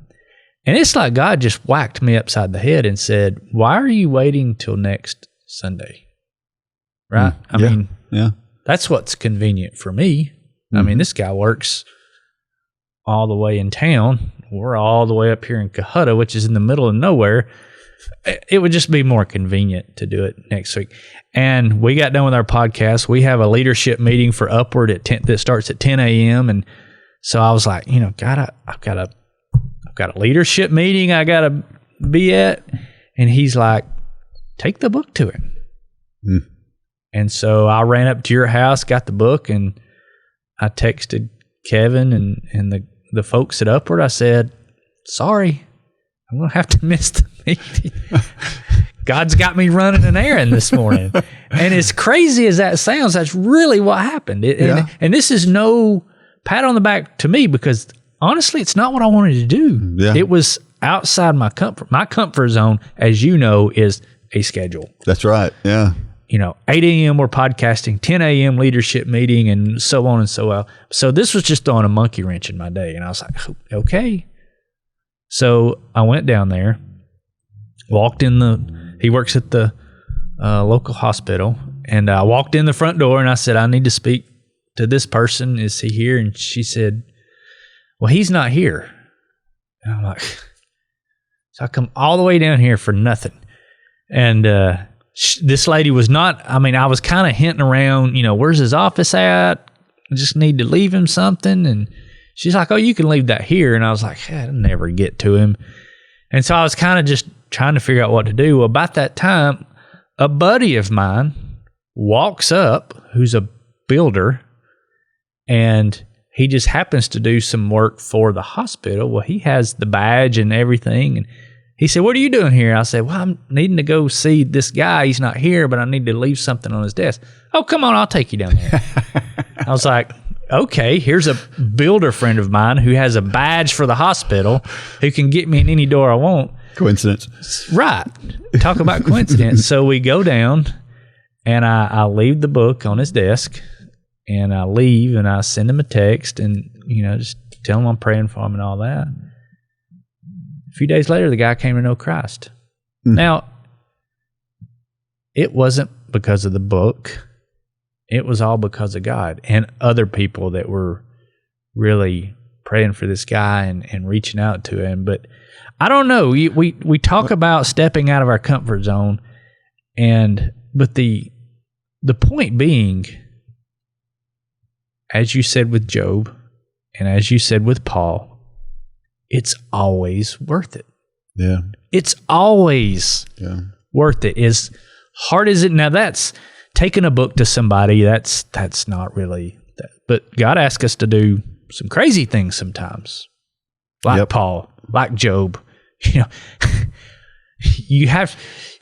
And it's like God just whacked me upside the head and said, why are you waiting till next Sunday? Right? I mean, that's what's convenient for me. I mean, this guy works all the way in town. We're all the way up here in Cohutta, which is in the middle of nowhere. It would just be more convenient to do it next week. And we got done with our podcast. We have a leadership meeting for Upward at 10 that starts at 10 a.m. And so I was like, I've got a leadership meeting I got to be at. And he's like, take the book to him. And so I ran up to your house, got the book, and I texted Kevin and the folks at Upward. I said, sorry, I'm going to have to miss the meeting. God's got me running an errand this morning. And as crazy as that sounds, that's really what happened. And this is no pat on the back to me, because honestly, it's not what I wanted to do. Yeah. It was outside my comfort. My comfort zone, as you know, is a schedule. That's right. Yeah. 8 a.m. we're podcasting, 10 a.m. leadership meeting, and so on and so on. So this was just throwing a monkey wrench in my day. And I was like, okay. So I went down there, walked in he works at the local hospital, and I walked in the front door and I said, I need to speak to this person. Is he here? And she said, well, he's not here. And I'm like, so I come all the way down here for nothing. And this lady was not, I was kind of hinting around, where's his office at? I just need to leave him something. And she's like, oh, you can leave that here. And I was like, I'll never get to him. And so I was kind of just trying to figure out what to do. Well, about that time, a buddy of mine walks up, who's a builder, and he just happens to do some work for the hospital. Well, he has the badge and everything. And he said, what are you doing here? I said, well, I'm needing to go see this guy. He's not here, but I need to leave something on his desk. Oh, come on, I'll take you down there. I was like, okay, here's a builder friend of mine who has a badge for the hospital who can get me in any door I want. Coincidence. Right. Talk about coincidence. So we go down, and I leave the book on his desk, and I leave, and I send him a text, and, just tell him I'm praying for him and all that. A few days later, the guy came to know Christ. Now, it wasn't because of the book. It was all because of God and other people that were really praying for this guy and reaching out to him. But I don't know. We talk about stepping out of our comfort zone, but the point being, as you said with Job, and as you said with Paul, it's always worth it. Yeah. It's always worth it. As hard as it, now that's taking a book to somebody, that's not really that. But God asks us to do some crazy things sometimes. Like Paul, like Job.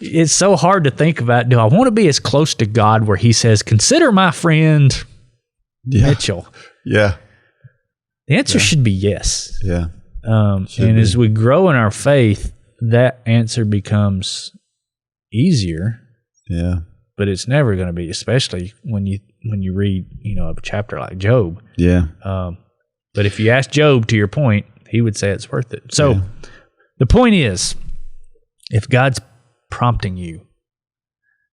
It's so hard to think about, do I want to be as close to God where he says, consider my friend Mitchell? Yeah. The answer should be yes. Yeah. And as we grow in our faith, that answer becomes easier. Yeah. But it's never going to be, especially when you read, a chapter like Job. Yeah. But if you ask Job, to your point, he would say it's worth it. So the point is, if God's prompting you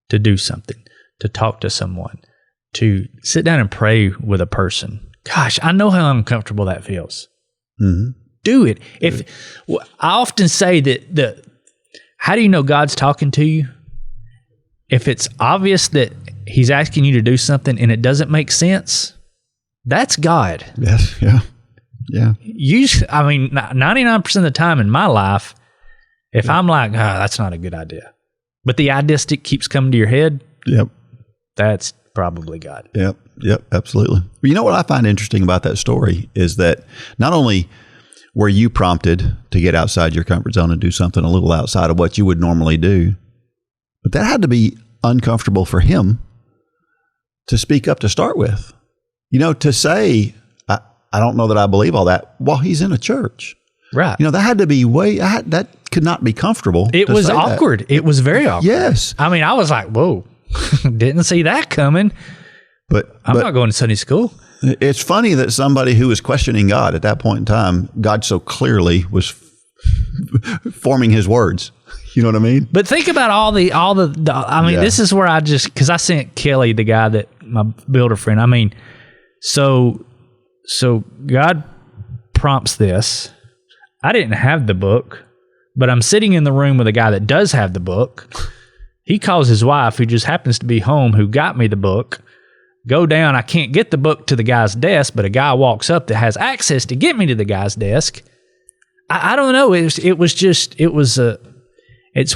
to do something, to talk to someone, to sit down and pray with a person, gosh, I know how uncomfortable that feels. Mm-hmm. Do it. I often say that how do you know God's talking to you? If it's obvious that he's asking you to do something and it doesn't make sense, that's God. Yes. Yeah. Yeah. 99% of the time in my life, if I'm like, that's not a good idea, but the idea keeps coming to your head, that's probably God. Yep. Absolutely. Well, you know what I find interesting about that story is that not only were you prompted to get outside your comfort zone and do something a little outside of what you would normally do, but that had to be uncomfortable for him to speak up to start with. To say, I don't know that I believe all that while he's in a church. Right. That had to be that could not be comfortable. It was awkward. It was very awkward. Yes. I was like, whoa, didn't see that coming. But I'm not going to Sunday school. It's funny that somebody who was questioning God at that point in time, God so clearly was forming his words. You know what I mean? But think about all the this is where because I sent Kelly, the guy that my builder friend. I mean, so God prompts this. I didn't have the book, but I'm sitting in the room with a guy that does have the book. He calls his wife, who just happens to be home, who got me the book. Go down. I can't get the book to the guy's desk, but a guy walks up that has access to get me to the guy's desk. I don't know. It's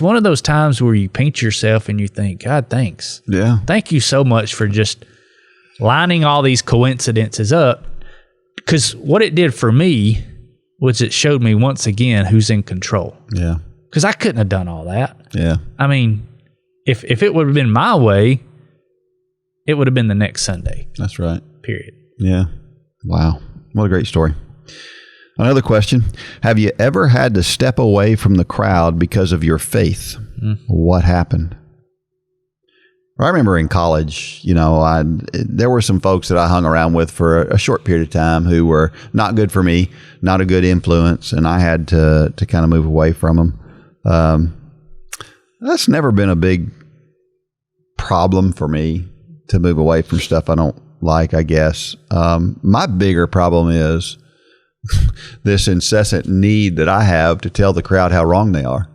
one of those times where you paint yourself and you think, God, thanks. Yeah. Thank you so much for just lining all these coincidences up. Because what it did for me was it showed me once again who's in control. Yeah. Because I couldn't have done all that. Yeah. I mean, if it would have been my way, it would have been the next Sunday. That's right. Period. Yeah. Wow. What a great story. Another question. Have you ever had to step away from the crowd because of your faith? What happened? I remember in college, there were some folks that I hung around with for a short period of time who were not good for me, not a good influence, and I had to kind of move away from them. That's never been a big problem for me to move away from stuff I don't like, I guess. My bigger problem is this incessant need that I have to tell the crowd how wrong they are.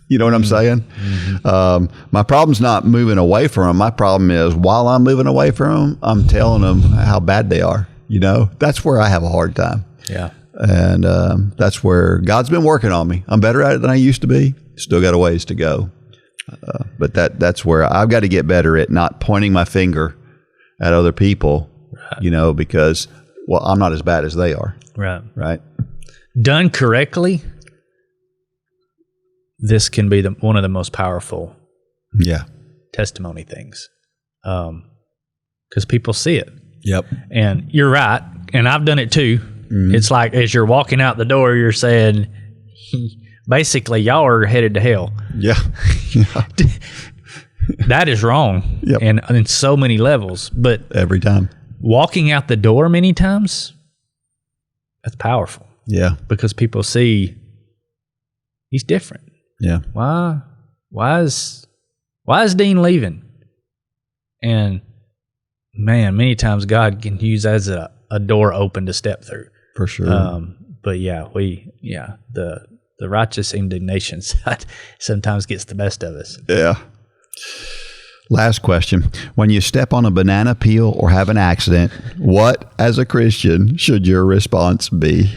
You know what I'm saying? Mm-hmm. My problem's not moving away from them. My problem is while I'm moving away from them, I'm telling them how bad they are. That's where I have a hard time. Yeah. And that's where God's been working on me. I'm better at it than I used to be. Still got a ways to go. But that's where I've got to get better at not pointing my finger at other people, right. Because, I'm not as bad as they are. Right. Right. Done correctly, this can be one of the most powerful testimony things. Because people see it. Yep. And you're right. And I've done it too. Mm-hmm. It's like as you're walking out the door, you're saying, basically, y'all are headed to hell. Yeah. That is wrong. Yep. And in so many levels. But every time. Walking out the door many times, that's powerful. Yeah. Because people see he's different. Yeah. Why is Dean leaving? And man, many times God can use that as a door open to step through. For sure. But the righteous indignation side sometimes gets the best of us. Yeah. Last question. When you step on a banana peel or have an accident, what, as a Christian, should your response be?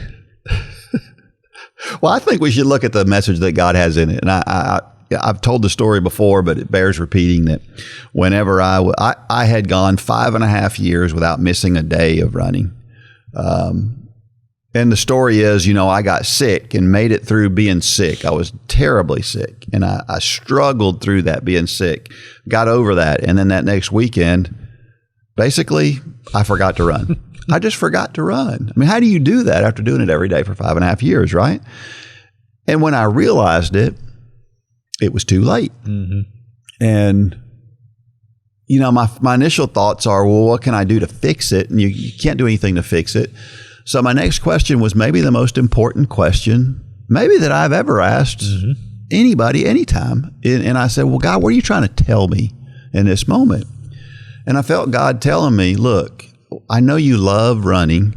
Well, I think we should look at the message that God has in it. And I've told the story before, but it bears repeating that whenever I had gone 5.5 years without missing a day of running. And the story is, I got sick and made it through being sick. I was terribly sick, and I struggled through that being sick, got over that. And then that next weekend, basically, I forgot to run. I just forgot to run. I mean, how do you do that after doing it every day for 5.5 years, right? And when I realized it, it was too late. Mm-hmm. And, my initial thoughts are, well, what can I do to fix it? And you can't do anything to fix it. So my next question was maybe the most important question, maybe that I've ever asked anybody, anytime. And I said, well, God, what are you trying to tell me in this moment? And I felt God telling me, look, I know you love running,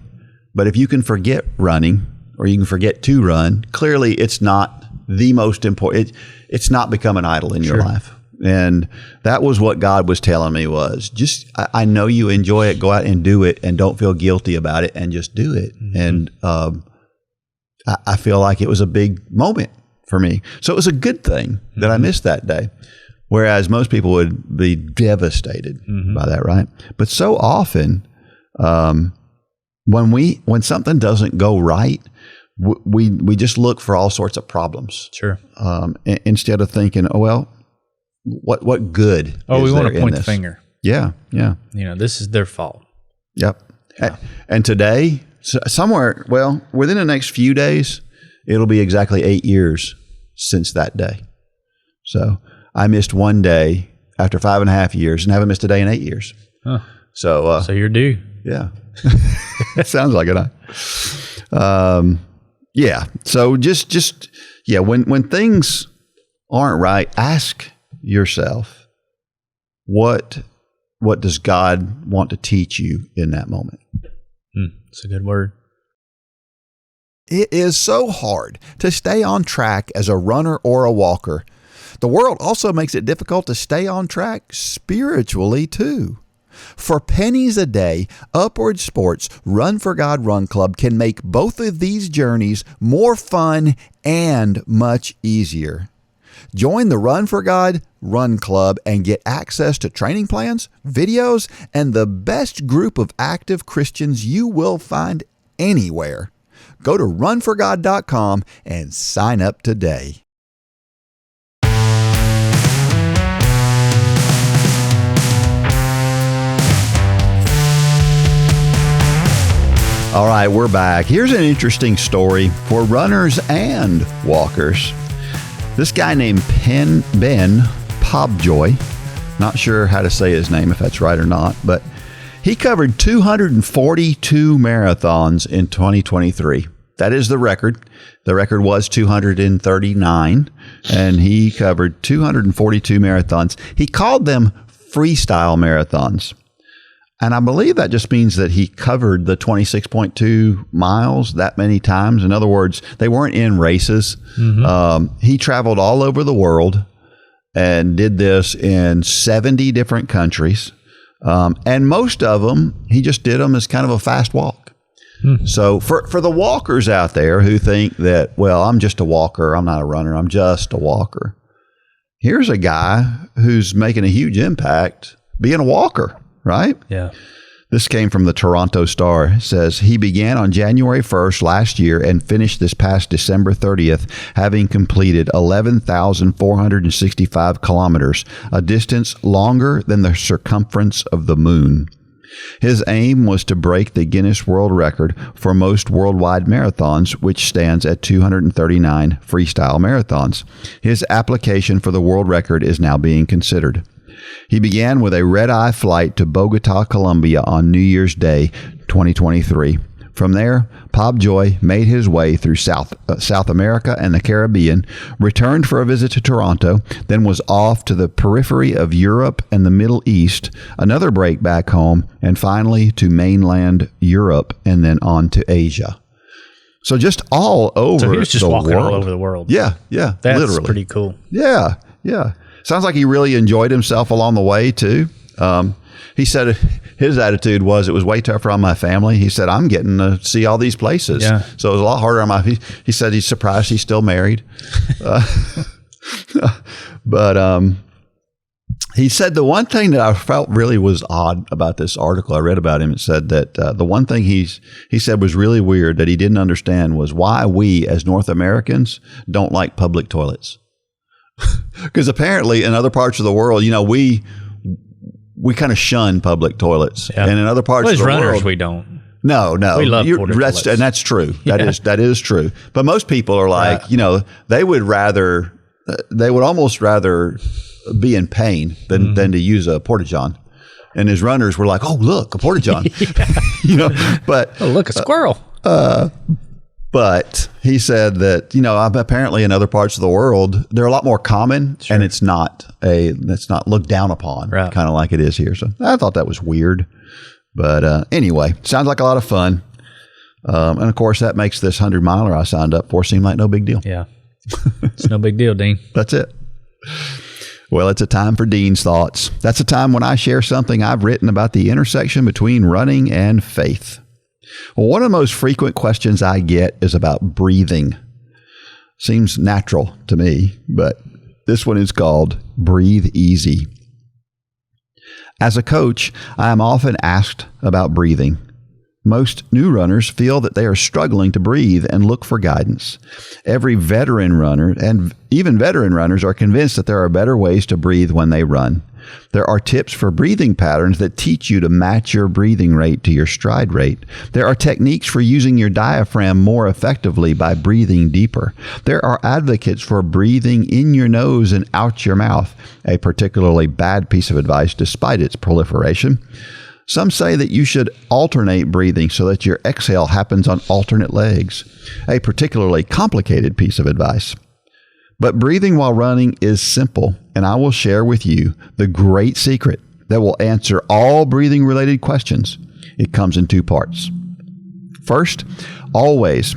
but if you can forget running or you can forget to run, clearly it's not the most important. It's not become an idol in your life. And that was what God was telling me was just, I know you enjoy it. Go out and do it and don't feel guilty about it and just do it. Mm-hmm. And I feel like it was a big moment for me. So it was a good thing that I missed that day. Whereas most people would be devastated by that, right? But so often, when something doesn't go right, we just look for all sorts of problems. Sure. Instead of thinking, oh, well, what good? Oh, we want to point the finger. Yeah. Yeah. This is their fault. Yep. Yeah. And today, somewhere, within the next few days, it'll be exactly 8 years since that day. So I missed one day after 5.5 years and haven't missed a day in 8 years. Huh. So you're due. Yeah. Sounds like it. Yeah. So just when things aren't right, ask yourself, what what does God want to teach you in that moment? It's a good word. It is so hard to stay on track as a runner or a walker. The world also makes it difficult to stay on track spiritually too. For pennies a day, Upward Sports Run for God Run Club can make both of these journeys more fun and much easier. Join the Run for God Run Club and get access to training plans, videos, and the best group of active Christians you will find anywhere. Go to runforgod.com and sign up today. All right, we're back. Here's an interesting story for runners and walkers. This guy named Ben Pobjoy, not sure how to say his name, if that's right or not, but he covered 242 marathons in 2023. That is the record. The record was 239, and he covered 242 marathons. He called them freestyle marathons. And I believe that just means that he covered the 26.2 miles that many times. In other words, they weren't in races. He traveled all over the world and did this in 70 different countries. And most of them, he just did them as kind of a fast walk. So for the walkers out there who think that, well, I'm just a walker, I'm not a runner, I'm just a walker. Here's a guy who's making a huge impact being a walker. Right? Yeah. This came from the Toronto Star. It says he began on January 1st last year and finished this past December 30th, having completed 11,465 kilometers, a distance longer than the circumference of the moon. His aim was to break the Guinness World Record for most worldwide marathons, which stands at 239 freestyle marathons. His application for the world record is now being considered. He began with a red-eye flight to Bogota, Colombia on New Year's Day, 2023. From there, Pobjoy made his way through South America and the Caribbean, returned for a visit to Toronto, then was off to the periphery of Europe and the Middle East, another break back home, and finally to mainland Europe and then on to Asia. So just all over the world. So he was just walking all over the world. Yeah, That's literally. Pretty cool. Yeah. Sounds like he really enjoyed himself along the way, too. He said his attitude was it was way tougher on my family. He said, I'm getting to see all these places. Yeah. So it was a lot harder on he said he's surprised he's still married. But he said the one thing that I felt really was odd about this article I read about him, it said that the one thing he said was really weird that he didn't understand was why we as North Americans don't like public toilets. Because apparently in other parts of the world, we kind of shun public toilets, and in other parts of the runners, world, we don't. No, we love toilets, and that's true. Yeah. That is true. But most people are like, they would almost rather be in pain than to use a porta-john. And his runners were like, "Oh, look, a porta-john," But oh, look, a squirrel. But he said that, apparently in other parts of the world, they're a lot more common, and it's not looked down upon, kind of like it is here. So I thought that was weird. But anyway, sounds like a lot of fun. And of course, that makes this 100-miler I signed up for seem like no big deal. Yeah. It's no big deal, Dean. That's it. Well, it's a time for Dean's Thoughts. That's a time when I share something I've written about the intersection between running and faith. Well, one of the most frequent questions I get is about breathing. Seems natural to me, but this one is called Breathe Easy. As a coach, I am often asked about breathing. Most new runners feel that they are struggling to breathe and look for guidance. Every veteran runner, and even veteran runners, are convinced that there are better ways to breathe when they run. There are tips for breathing patterns that teach you to match your breathing rate to your stride rate. There are techniques for using your diaphragm more effectively by breathing deeper. There are advocates for breathing in your nose and out your mouth, a particularly bad piece of advice despite its proliferation. Some say that you should alternate breathing so that your exhale happens on alternate legs, a particularly complicated piece of advice. But breathing while running is simple, and I will share with you the great secret that will answer all breathing-related questions. It comes in two parts. First, always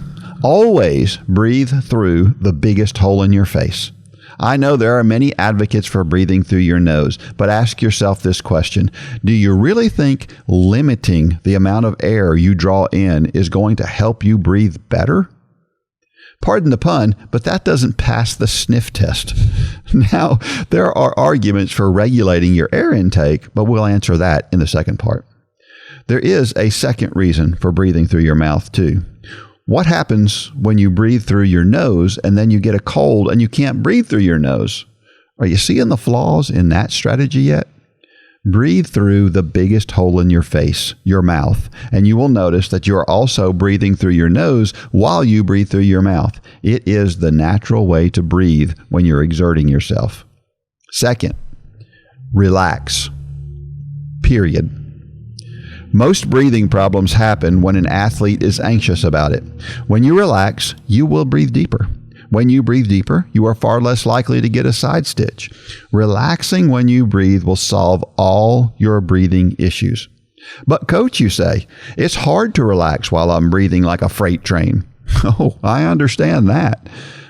breathe through the biggest hole in your face. I know there are many advocates for breathing through your nose, but ask yourself this question. Do you really think limiting the amount of air you draw in is going to help you breathe better? Pardon the pun, but that doesn't pass the sniff test. Now, there are arguments for regulating your air intake, but we'll answer that in the second part. There is a second reason for breathing through your mouth, too. What happens when you breathe through your nose and then you get a cold and you can't breathe through your nose? Are you seeing the flaws in that strategy yet? Breathe through the biggest hole in your face, your mouth, and you will notice that you are also breathing through your nose while you breathe through your mouth. It is the natural way to breathe when you're exerting yourself. Second, relax. Period. Most breathing problems happen when an athlete is anxious about it. When you relax, you will breathe deeper. When you breathe deeper, you are far less likely to get a side stitch. Relaxing when you breathe will solve all your breathing issues. But coach, you say, it's hard to relax while I'm breathing like a freight train. Oh, I understand that.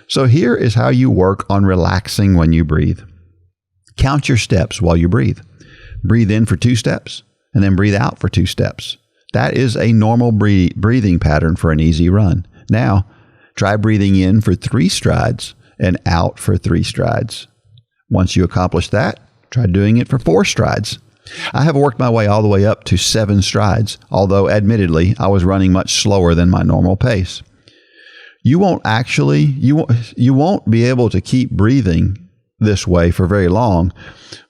So here is how you work on relaxing when you breathe. Count your steps while you breathe. Breathe in for 2 steps. And then breathe out for 2 steps. That is a normal breathing pattern for an easy run. Now, try breathing in for 3 strides and out for 3 strides. Once you accomplish that, try doing it for 4 strides. I have worked my way all the way up to 7 strides, although admittedly, I was running much slower than my normal pace. You won't be able to keep breathing this way for very long,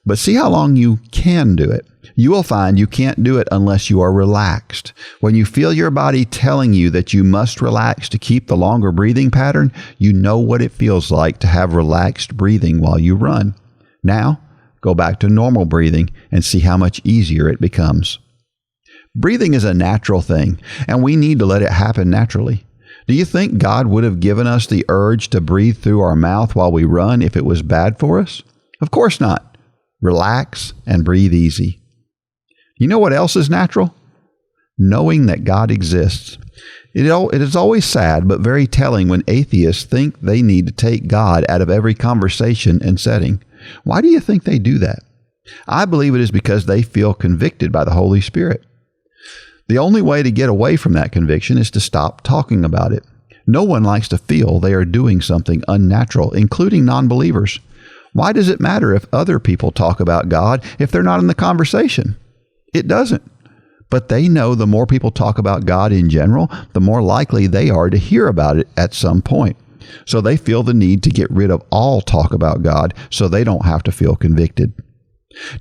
but see how long you can do it. You will find you can't do it unless you are relaxed. When you feel your body telling you that you must relax to keep the longer breathing pattern, you know what it feels like to have relaxed breathing while you run. Now, go back to normal breathing and see how much easier it becomes. Breathing is a natural thing, and we need to let it happen naturally. Do you think God would have given us the urge to breathe through our mouth while we run if it was bad for us? Of course not. Relax and breathe easy. You know what else is natural? Knowing that God exists. It is always sad but very telling when atheists think they need to take God out of every conversation and setting. Why do you think they do that? I believe it is because they feel convicted by the Holy Spirit. The only way to get away from that conviction is to stop talking about it. No one likes to feel they are doing something unnatural, including non-believers. Why does it matter if other people talk about God if they're not in the conversation? It doesn't. But they know the more people talk about God in general, the more likely they are to hear about it at some point. So they feel the need to get rid of all talk about God so they don't have to feel convicted.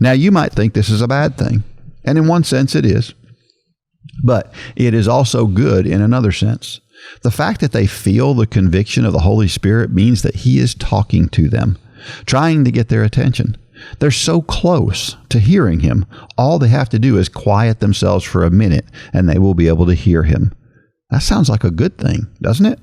Now, you might think this is a bad thing, and in one sense it is. But it is also good in another sense. The fact that they feel the conviction of the Holy Spirit means that He is talking to them, trying to get their attention. They're so close to hearing Him. All they have to do is quiet themselves for a minute and they will be able to hear Him. That sounds like a good thing, doesn't it?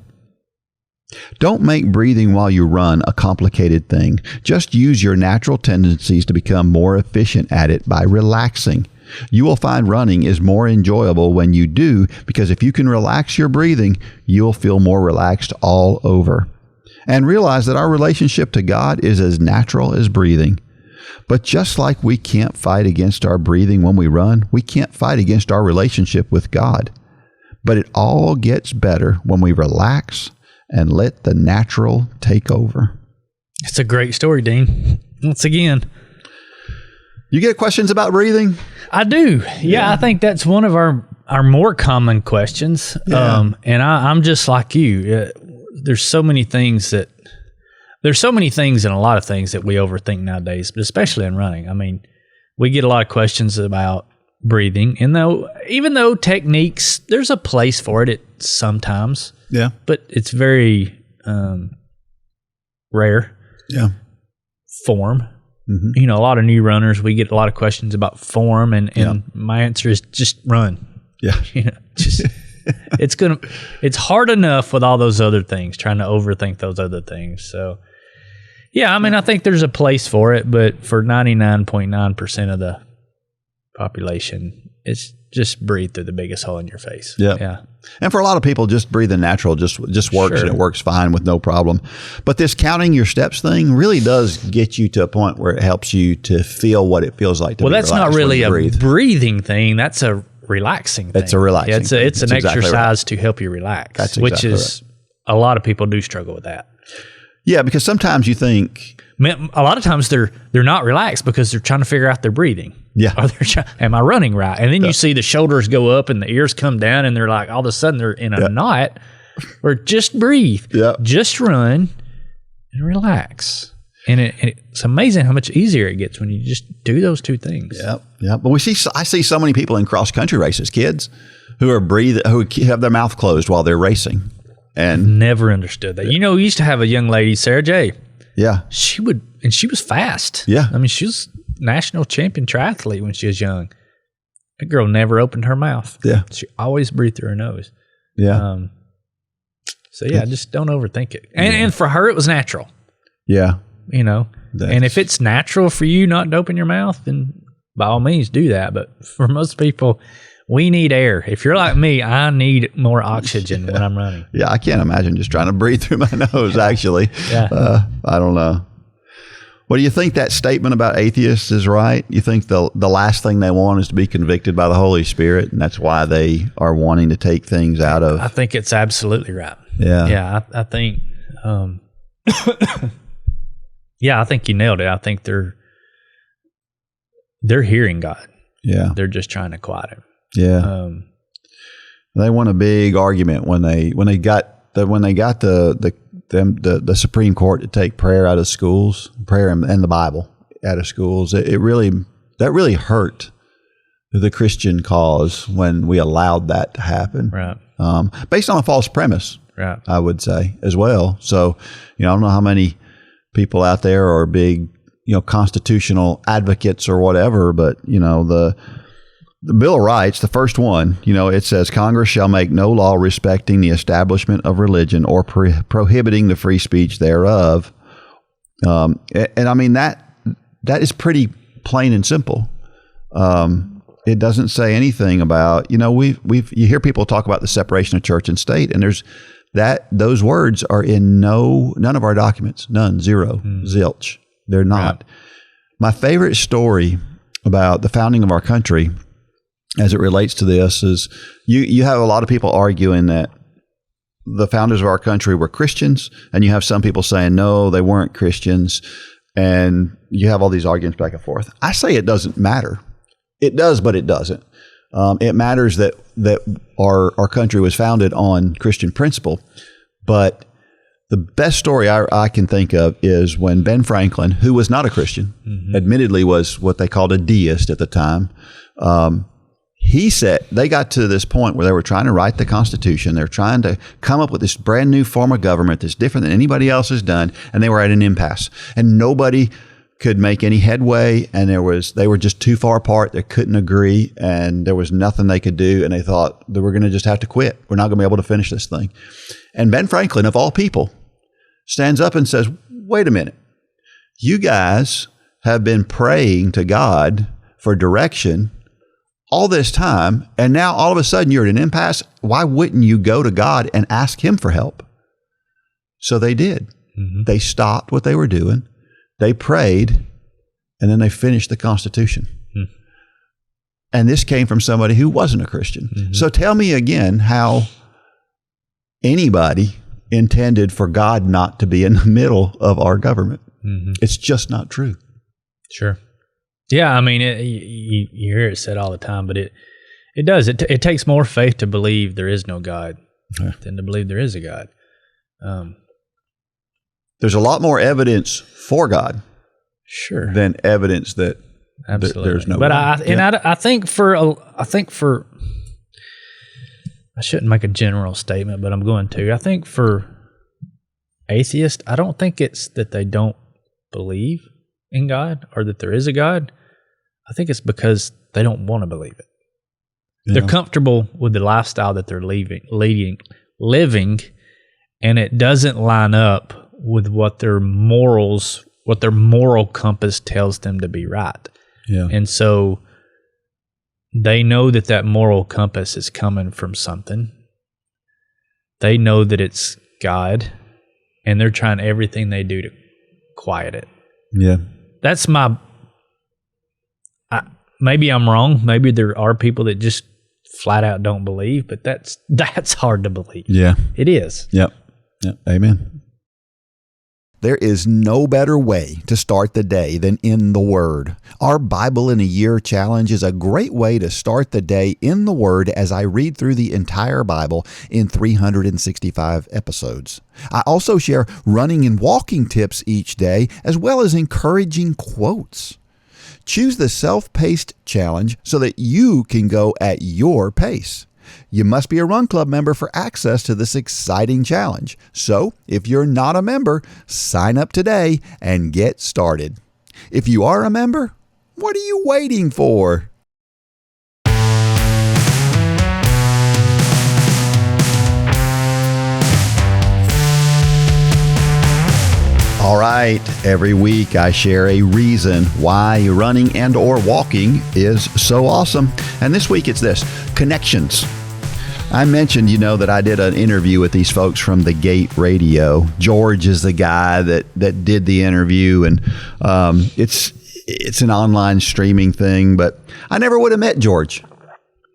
Don't make breathing while you run a complicated thing. Just use your natural tendencies to become more efficient at it by relaxing. You will find running is more enjoyable when you do, because if you can relax your breathing, you'll feel more relaxed all over. And realize that our relationship to God is as natural as breathing. But just like we can't fight against our breathing when we run, we can't fight against our relationship with God. But it all gets better when we relax and let the natural take over. It's a great story, Dean. Once again. You get questions about breathing? I do. Yeah, I think that's one of our more common questions. Yeah. And I'm just like you. There's so many things and a lot of things that we overthink nowadays, but especially in running. I mean, we get a lot of questions about breathing, and even though techniques, there's a place for it sometimes. Yeah. But it's very rare. Yeah. Form. Mm-hmm. You know, a lot of new runners, we get a lot of questions about form, and my answer is just run. Yeah. You know, just it's hard enough with all those other things, trying to overthink those other things. So yeah, I mean, I think there's a place for it, but for 99.9% of population, it's just breathe through the biggest hole in your face. Yeah. And for a lot of people, just breathing natural just works, and it works fine with no problem. But this counting your steps thing really does get you to a point where it helps you to feel what it feels like to be relaxed. Well, that's not really a breathing thing. That's a relaxing thing. It's a relaxing thing. It's an exercise to help you relax, that's exactly which is a lot of people do struggle with that. Yeah, because sometimes you think... A lot of times they're not relaxed because they're trying to figure out their breathing. Yeah. Or am I running right? And then you see the shoulders go up and the ears come down and they're like, all of a sudden they're in a knot. Or just breathe. Yeah. Just run and relax. And it's amazing how much easier it gets when you just do those two things. Yeah. But I see so many people in cross country races, kids who are who have their mouth closed while they're racing. And never understood that. You know, we used to have a young lady, Sarah J. Yeah. She was fast. Yeah. I mean, she was national champion triathlete when she was young. That girl never opened her mouth. Yeah. She always breathed through her nose. Yeah. So just don't overthink it. And for her, it was natural. Yeah. You know, and if it's natural for you not to open your mouth, then by all means do that. But for most people, we need air. If you're like me, I need more oxygen when I'm running. Yeah, I can't imagine just trying to breathe through my nose, actually. Yeah. I don't know. Well, do you think that statement about atheists is right? You think the last thing they want is to be convicted by the Holy Spirit, and that's why they are wanting to take things out of... I think it's absolutely right. Yeah. Yeah, I think... yeah, I think you nailed it. I think they're hearing God. Yeah. They're just trying to quiet him. Yeah. They won a big argument when they got the Supreme Court to take prayer out of schools, prayer and the Bible out of schools. That really hurt the Christian cause when we allowed that to happen. Right. Based on a false premise. Right. I would say as well. So, I don't know how many people out there are big, constitutional advocates or whatever, but the Bill of Rights, the first one, it says Congress shall make no law respecting the establishment of religion or prohibiting the free speech thereof. And I mean, that is pretty plain and simple. It doesn't say anything about, you hear people talk about the separation of church and state, and those words are in none of our documents, none, zero, zilch. They're not. Right. My favorite story about the founding of our country as it relates to this is you have a lot of people arguing that the founders of our country were Christians, and you have some people saying, no, they weren't Christians, and you have all these arguments back and forth. I say it doesn't matter. It does, but it doesn't. It matters that our country was founded on Christian principle, but the best story I can think of is when Ben Franklin, who was not a Christian, admittedly was what they called a deist at the time, he said they got to this point where they were trying to write the Constitution. They're trying to come up with this brand new form of government that's different than anybody else has done, and they were at an impasse. And nobody could make any headway, and they were just too far apart. They couldn't agree, and there was nothing they could do, and they thought that we're going to just have to quit. We're not going to be able to finish this thing. And Ben Franklin, of all people, stands up and says, wait a minute. You guys have been praying to God for direction all this time, and now all of a sudden you're at an impasse. Why wouldn't you go to God and ask him for help? So they did. They stopped what they were doing. They prayed, and then they finished the Constitution. And this came from somebody who wasn't a Christian. So tell me again how anybody intended for God not to be in the middle of our government. It's just not true. Sure. Yeah, I mean, you hear it said all the time, but it does. It takes more faith to believe there is no God than to believe there is a God. There's a lot more evidence for God, sure, than evidence that there's no. But God. I think for I shouldn't make a general statement, but I'm going to. I think for atheists, I don't think it's that they don't believe in God or that there is a God. I think it's because they don't want to believe it. Yeah. They're comfortable with the lifestyle that they're living, and it doesn't line up with what their moral compass tells them to be right. Yeah. And so they know that moral compass is coming from something. They know that it's God, and they're trying everything they do to quiet it. Yeah. That's my... maybe I'm wrong. Maybe there are people that just flat out don't believe, but that's hard to believe. Yeah. It is. Yep. Amen. There is no better way to start the day than in the Word. Our Bible in a Year challenge is a great way to start the day in the Word as I read through the entire Bible in 365 episodes. I also share running and walking tips each day, as well as encouraging quotes. Choose the self-paced challenge so that you can go at your pace. You must be a Run Club member for access to this exciting challenge. So, if you're not a member, sign up today and get started. If you are a member, what are you waiting for? All right, every week I share a reason why running and or walking is so awesome. And this week it's this: connections. I mentioned, that I did an interview with these folks from the Gate Radio. George is the guy that did the interview, and it's an online streaming thing, but I never would have met George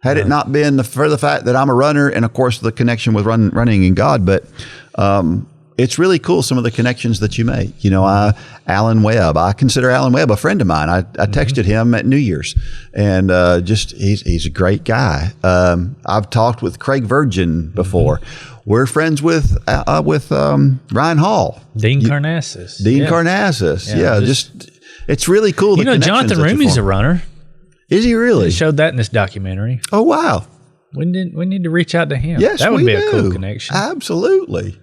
had it not been for the fact that I'm a runner and, of course, the connection with running and God. But it's really cool, some of the connections that you make. Alan Webb, I consider Alan Webb a friend of mine. I texted him at New Year's, and he's a great guy. I've talked with Craig Virgin before. We're friends with Ryan Hall. Dean Karnassus. Karnassus. Yeah, just it's really cool. Jonathan Roomy's a runner. Is he really? They showed that in this documentary. Oh, wow. We need to reach out to him. Yes, that would be do. A cool connection. Absolutely.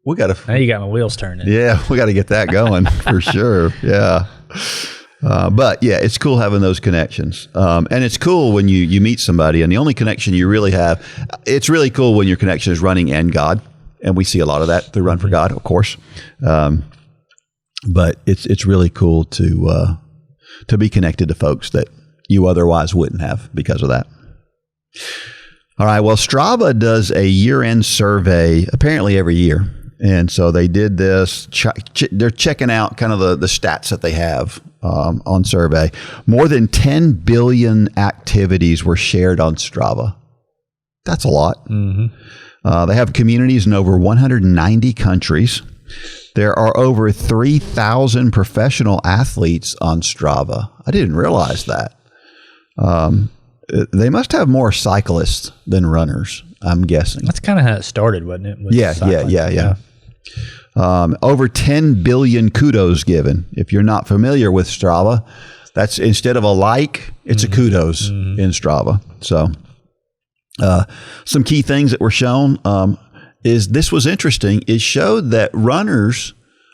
We got to. Now you got my wheels turning. Yeah, we got to get that going for sure. Yeah. But yeah, it's cool having those connections. And it's cool when you meet somebody and the only connection you really have, it's really cool when your connection is running and God. And we see a lot of that through Run for God, of course. But it's really cool to be connected to folks that you otherwise wouldn't have because of that. All right. Well, Strava does a year-end survey apparently every year. And so they did this. They're checking out kind of the stats that they have on survey. More than 10 billion activities were shared on Strava. That's a lot. Mm-hmm. They have communities in over 190 countries. There are over 3,000 professional athletes on Strava. I didn't realize that. They must have more cyclists than runners, I'm guessing. That's kind of how it started, wasn't it? Yeah. Over 10 billion kudos given. If you're not familiar with Strava, that's instead of a like, it's a kudos in Strava. So some key things that were shown is this was interesting. It showed that runners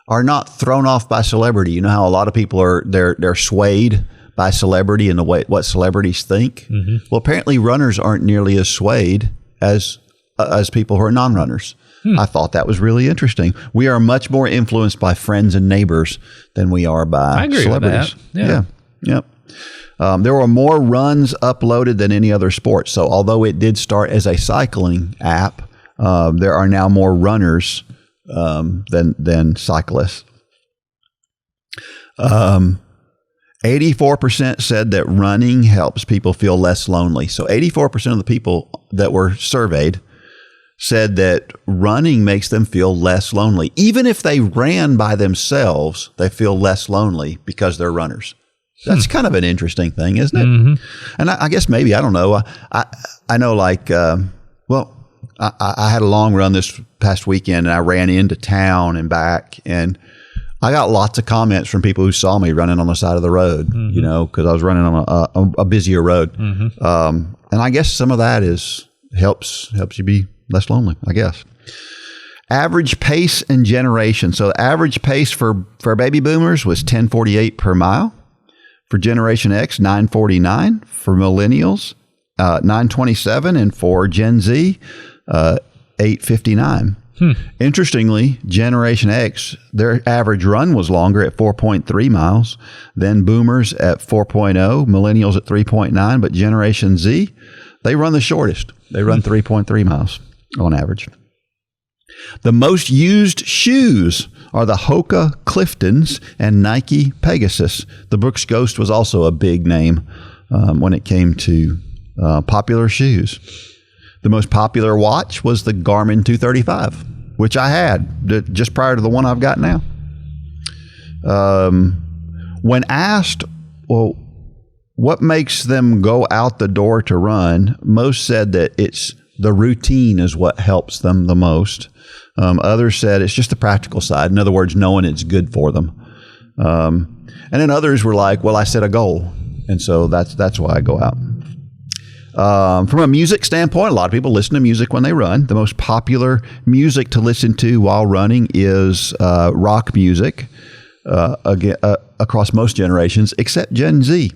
are not thrown off by celebrity. You know how a lot of people they're swayed by celebrity and the way what celebrities think. Mm-hmm. Well, apparently runners aren't nearly as swayed as people who are non-runners. I thought that was really interesting. We are much more influenced by friends and neighbors than we are by celebrities. With that. Yeah. There were more runs uploaded than any other sport. So although it did start as a cycling app, there are now more runners than cyclists. 84% said that running helps people feel less lonely. So 84% of the people that were surveyed said that running makes them feel less lonely. Even if they ran by themselves, they feel less lonely because they're runners. That's kind of an interesting thing, isn't it? Mm-hmm. And I guess maybe, I don't know. I know like, I had a long run this past weekend and I ran into town and back, and I got lots of comments from people who saw me running on the side of the road, because I was running on a busier road. Mm-hmm. And I guess some of that helps you be less lonely, I guess. Average pace and generation. So average pace for baby boomers was 10:48 per mile. For Generation X, 9:49. For millennials, 9:27. And for Gen Z, 8:59. Interestingly, Generation X, their average run was longer at 4.3 miles, then Boomers at 4.0, Millennials at 3.9, but Generation Z, they run the shortest. They run 3.3 miles on average. The most used shoes are the Hoka Cliftons and Nike Pegasus. The Brooks Ghost was also a big name when it came to popular shoes. The most popular watch was the Garmin 235, which I had just prior to the one I've got now. When asked, well, what makes them go out the door to run, most said that it's the routine is what helps them the most. Others said it's just the practical side. In other words, knowing it's good for them. And then others were like, well, I set a goal. And so that's why I go out. From a music standpoint, a lot of people listen to music when they run. The most popular music to listen to while running is rock music across most generations, except Gen Z.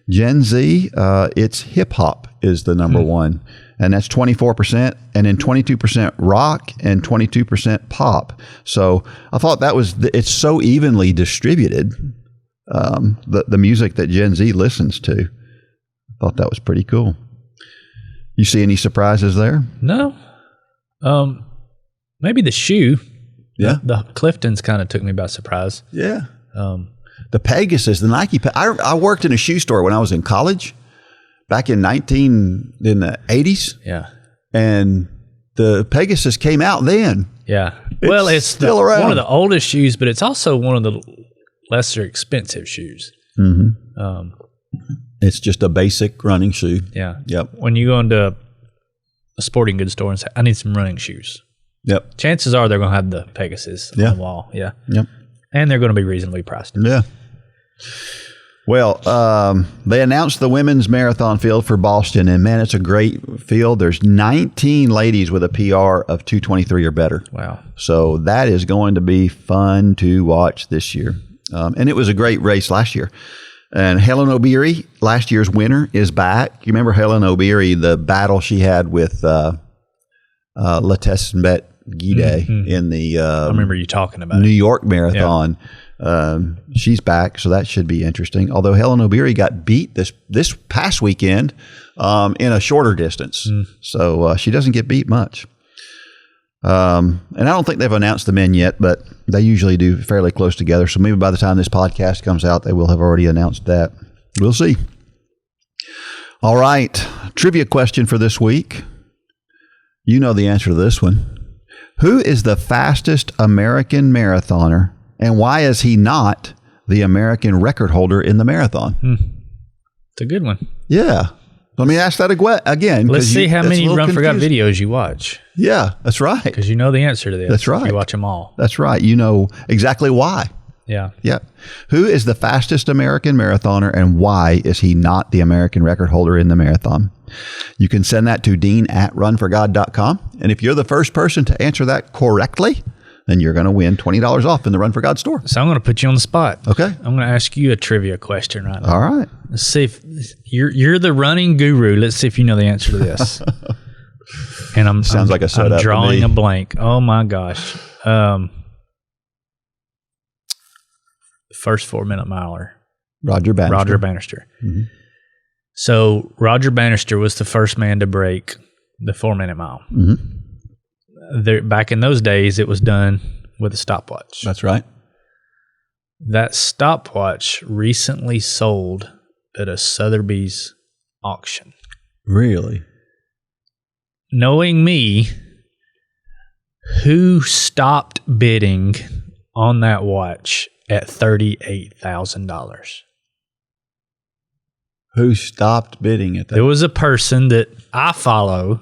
Gen Z, it's hip hop is the number one, and that's 24%, and then 22% rock and 22% pop. So I thought it's so evenly distributed, the music that Gen Z listens to. I thought that was pretty cool. You see any surprises there? No. Maybe the shoe. Yeah. The Cliftons kind of took me by surprise. Yeah. The Pegasus, the Nike. I worked in a shoe store when I was in college back in the 80s. Yeah. And the Pegasus came out then. Yeah. Well, it's still around. One of the oldest shoes, but it's also one of the lesser expensive shoes. Mm-hmm. It's just a basic running shoe. Yeah. Yep. When you go into a sporting goods store and say, I need some running shoes. Yep. Chances are they're going to have the Pegasus on the wall. Yeah. Yep. And they're going to be reasonably priced. Yeah. Well, they announced the women's marathon field for Boston, and man, it's a great field. There's 19 ladies with a PR of 2:23 or better. Wow. So that is going to be fun to watch this year. And it was a great race last year. And Helen O'Beary, last year's winner, is back. You remember Helen O'Beary, the battle she had with Latesbeth Gide in the I remember you talking about New York Marathon. Yeah. She's back, so that should be interesting. Although Helen O'Beary got beat this past weekend in a shorter distance. So she doesn't get beat much. And I don't think they've announced the men yet, but they usually do fairly close together. So maybe by the time this podcast comes out, they will have already announced that. We'll see. All right. Trivia question for this week. You know the answer to this one. Who is the fastest American marathoner, and why is he not the American record holder in the marathon? It's a good one. Yeah. Let me ask that again. Let's see how many Run For God videos you watch. Yeah, that's right. Because you know the answer to this. That's right. You watch them all. That's right. You know exactly why. Yeah. Yeah. Who is the fastest American marathoner, and why is he not the American record holder in the marathon? You can send that to dean@runforgod.com. And if you're the first person to answer that correctly, then you're going to win $20 off in the Run For God store. So I'm going to put you on the spot. Okay. I'm going to ask you a trivia question right now. All right. Let's see if you're the running guru. Let's see if you know the answer to this. And I'm like a setup. I'm drawing a blank. Oh my gosh. First 4-minute miler. Roger Bannister. Mm-hmm. So Roger Bannister was the first man to break the 4-minute mile. Mm-hmm. Back in those days, it was done with a stopwatch. That's right. That stopwatch recently sold at a Sotheby's auction. Really? Knowing me, who stopped bidding on that watch at $38,000? Who stopped bidding at that? There was a person that I follow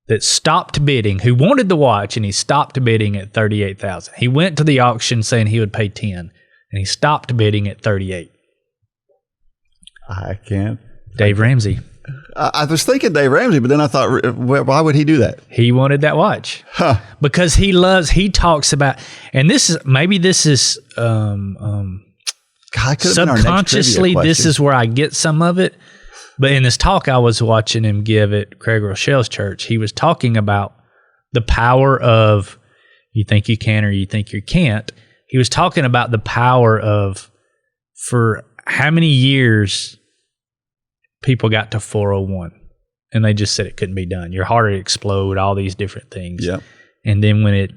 that stopped bidding, who wanted the watch, and he stopped bidding at $38,000. He went to the auction saying he would pay $10,000, and he stopped bidding at $38,000. I can't. Dave Ramsey. I was thinking Dave Ramsey, but then I thought, why would he do that? He wanted that watch because he talks about, and this is subconsciously, this is where I get some of it. But in this talk I was watching him give at Craig Rochelle's church, he was talking about the power of you think you can or you think you can't. He was talking about the power of for how many years people got to 401 and they just said it couldn't be done. Your heart would explode, all these different things. Yep. And then when it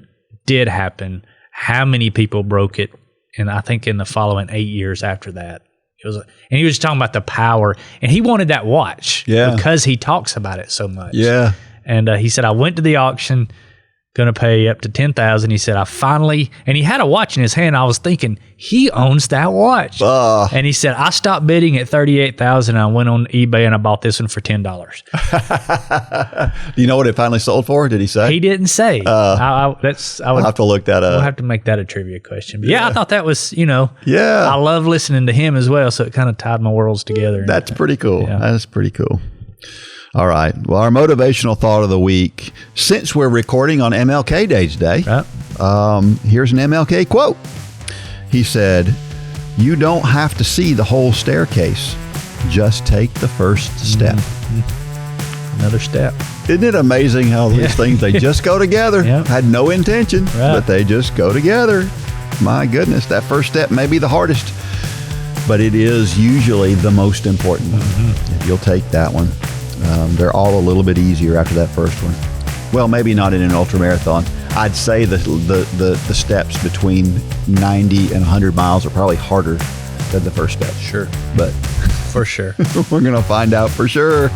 did happen, how many people broke it? And I think in the following 8 years after that, it was, and he was talking about the power, and he wanted that watch because he talks about it so much. Yeah. And he said, I went to the auction, going to pay up to $10,000. He said, I finally, and he had a watch in his hand. I was thinking, he owns that watch. And he said, I stopped bidding at $38,000. I went on eBay and I bought this one for $10. Do you know what it finally sold for? Did he say? He didn't say. I'll have to look that up. We'll have to make that a trivia question. But yeah, I thought that was, Yeah. I love listening to him as well. So it kind of tied my worlds together. That's pretty cool. Yeah. That's pretty cool. All right. Well, our motivational thought of the week, since we're recording on MLK Day today, here's an MLK quote. He said, "You don't have to see the whole staircase. Just take the first step." Another step. Isn't it amazing how these things, they just go together? Yep. Had no intention, but they just go together. My goodness, that first step may be the hardest, but it is usually the most important one. If you'll take that one. They're all a little bit easier after that first one. Well, maybe not in an ultra marathon. I'd say the steps between 90 and 100 miles are probably harder than the first step. Sure. But for sure. We're going to find out for sure.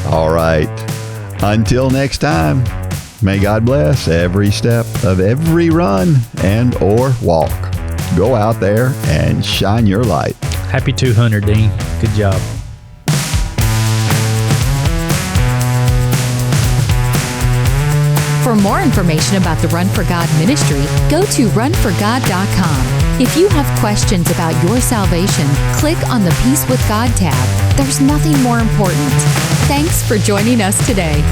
All right. Until next time, may God bless every step of every run and or walk. Go out there and shine your light. Happy 200, Dean. Good job. For more information about the Run for God ministry, go to runforgod.com. If you have questions about your salvation, click on the Peace with God tab. There's nothing more important. Thanks for joining us today.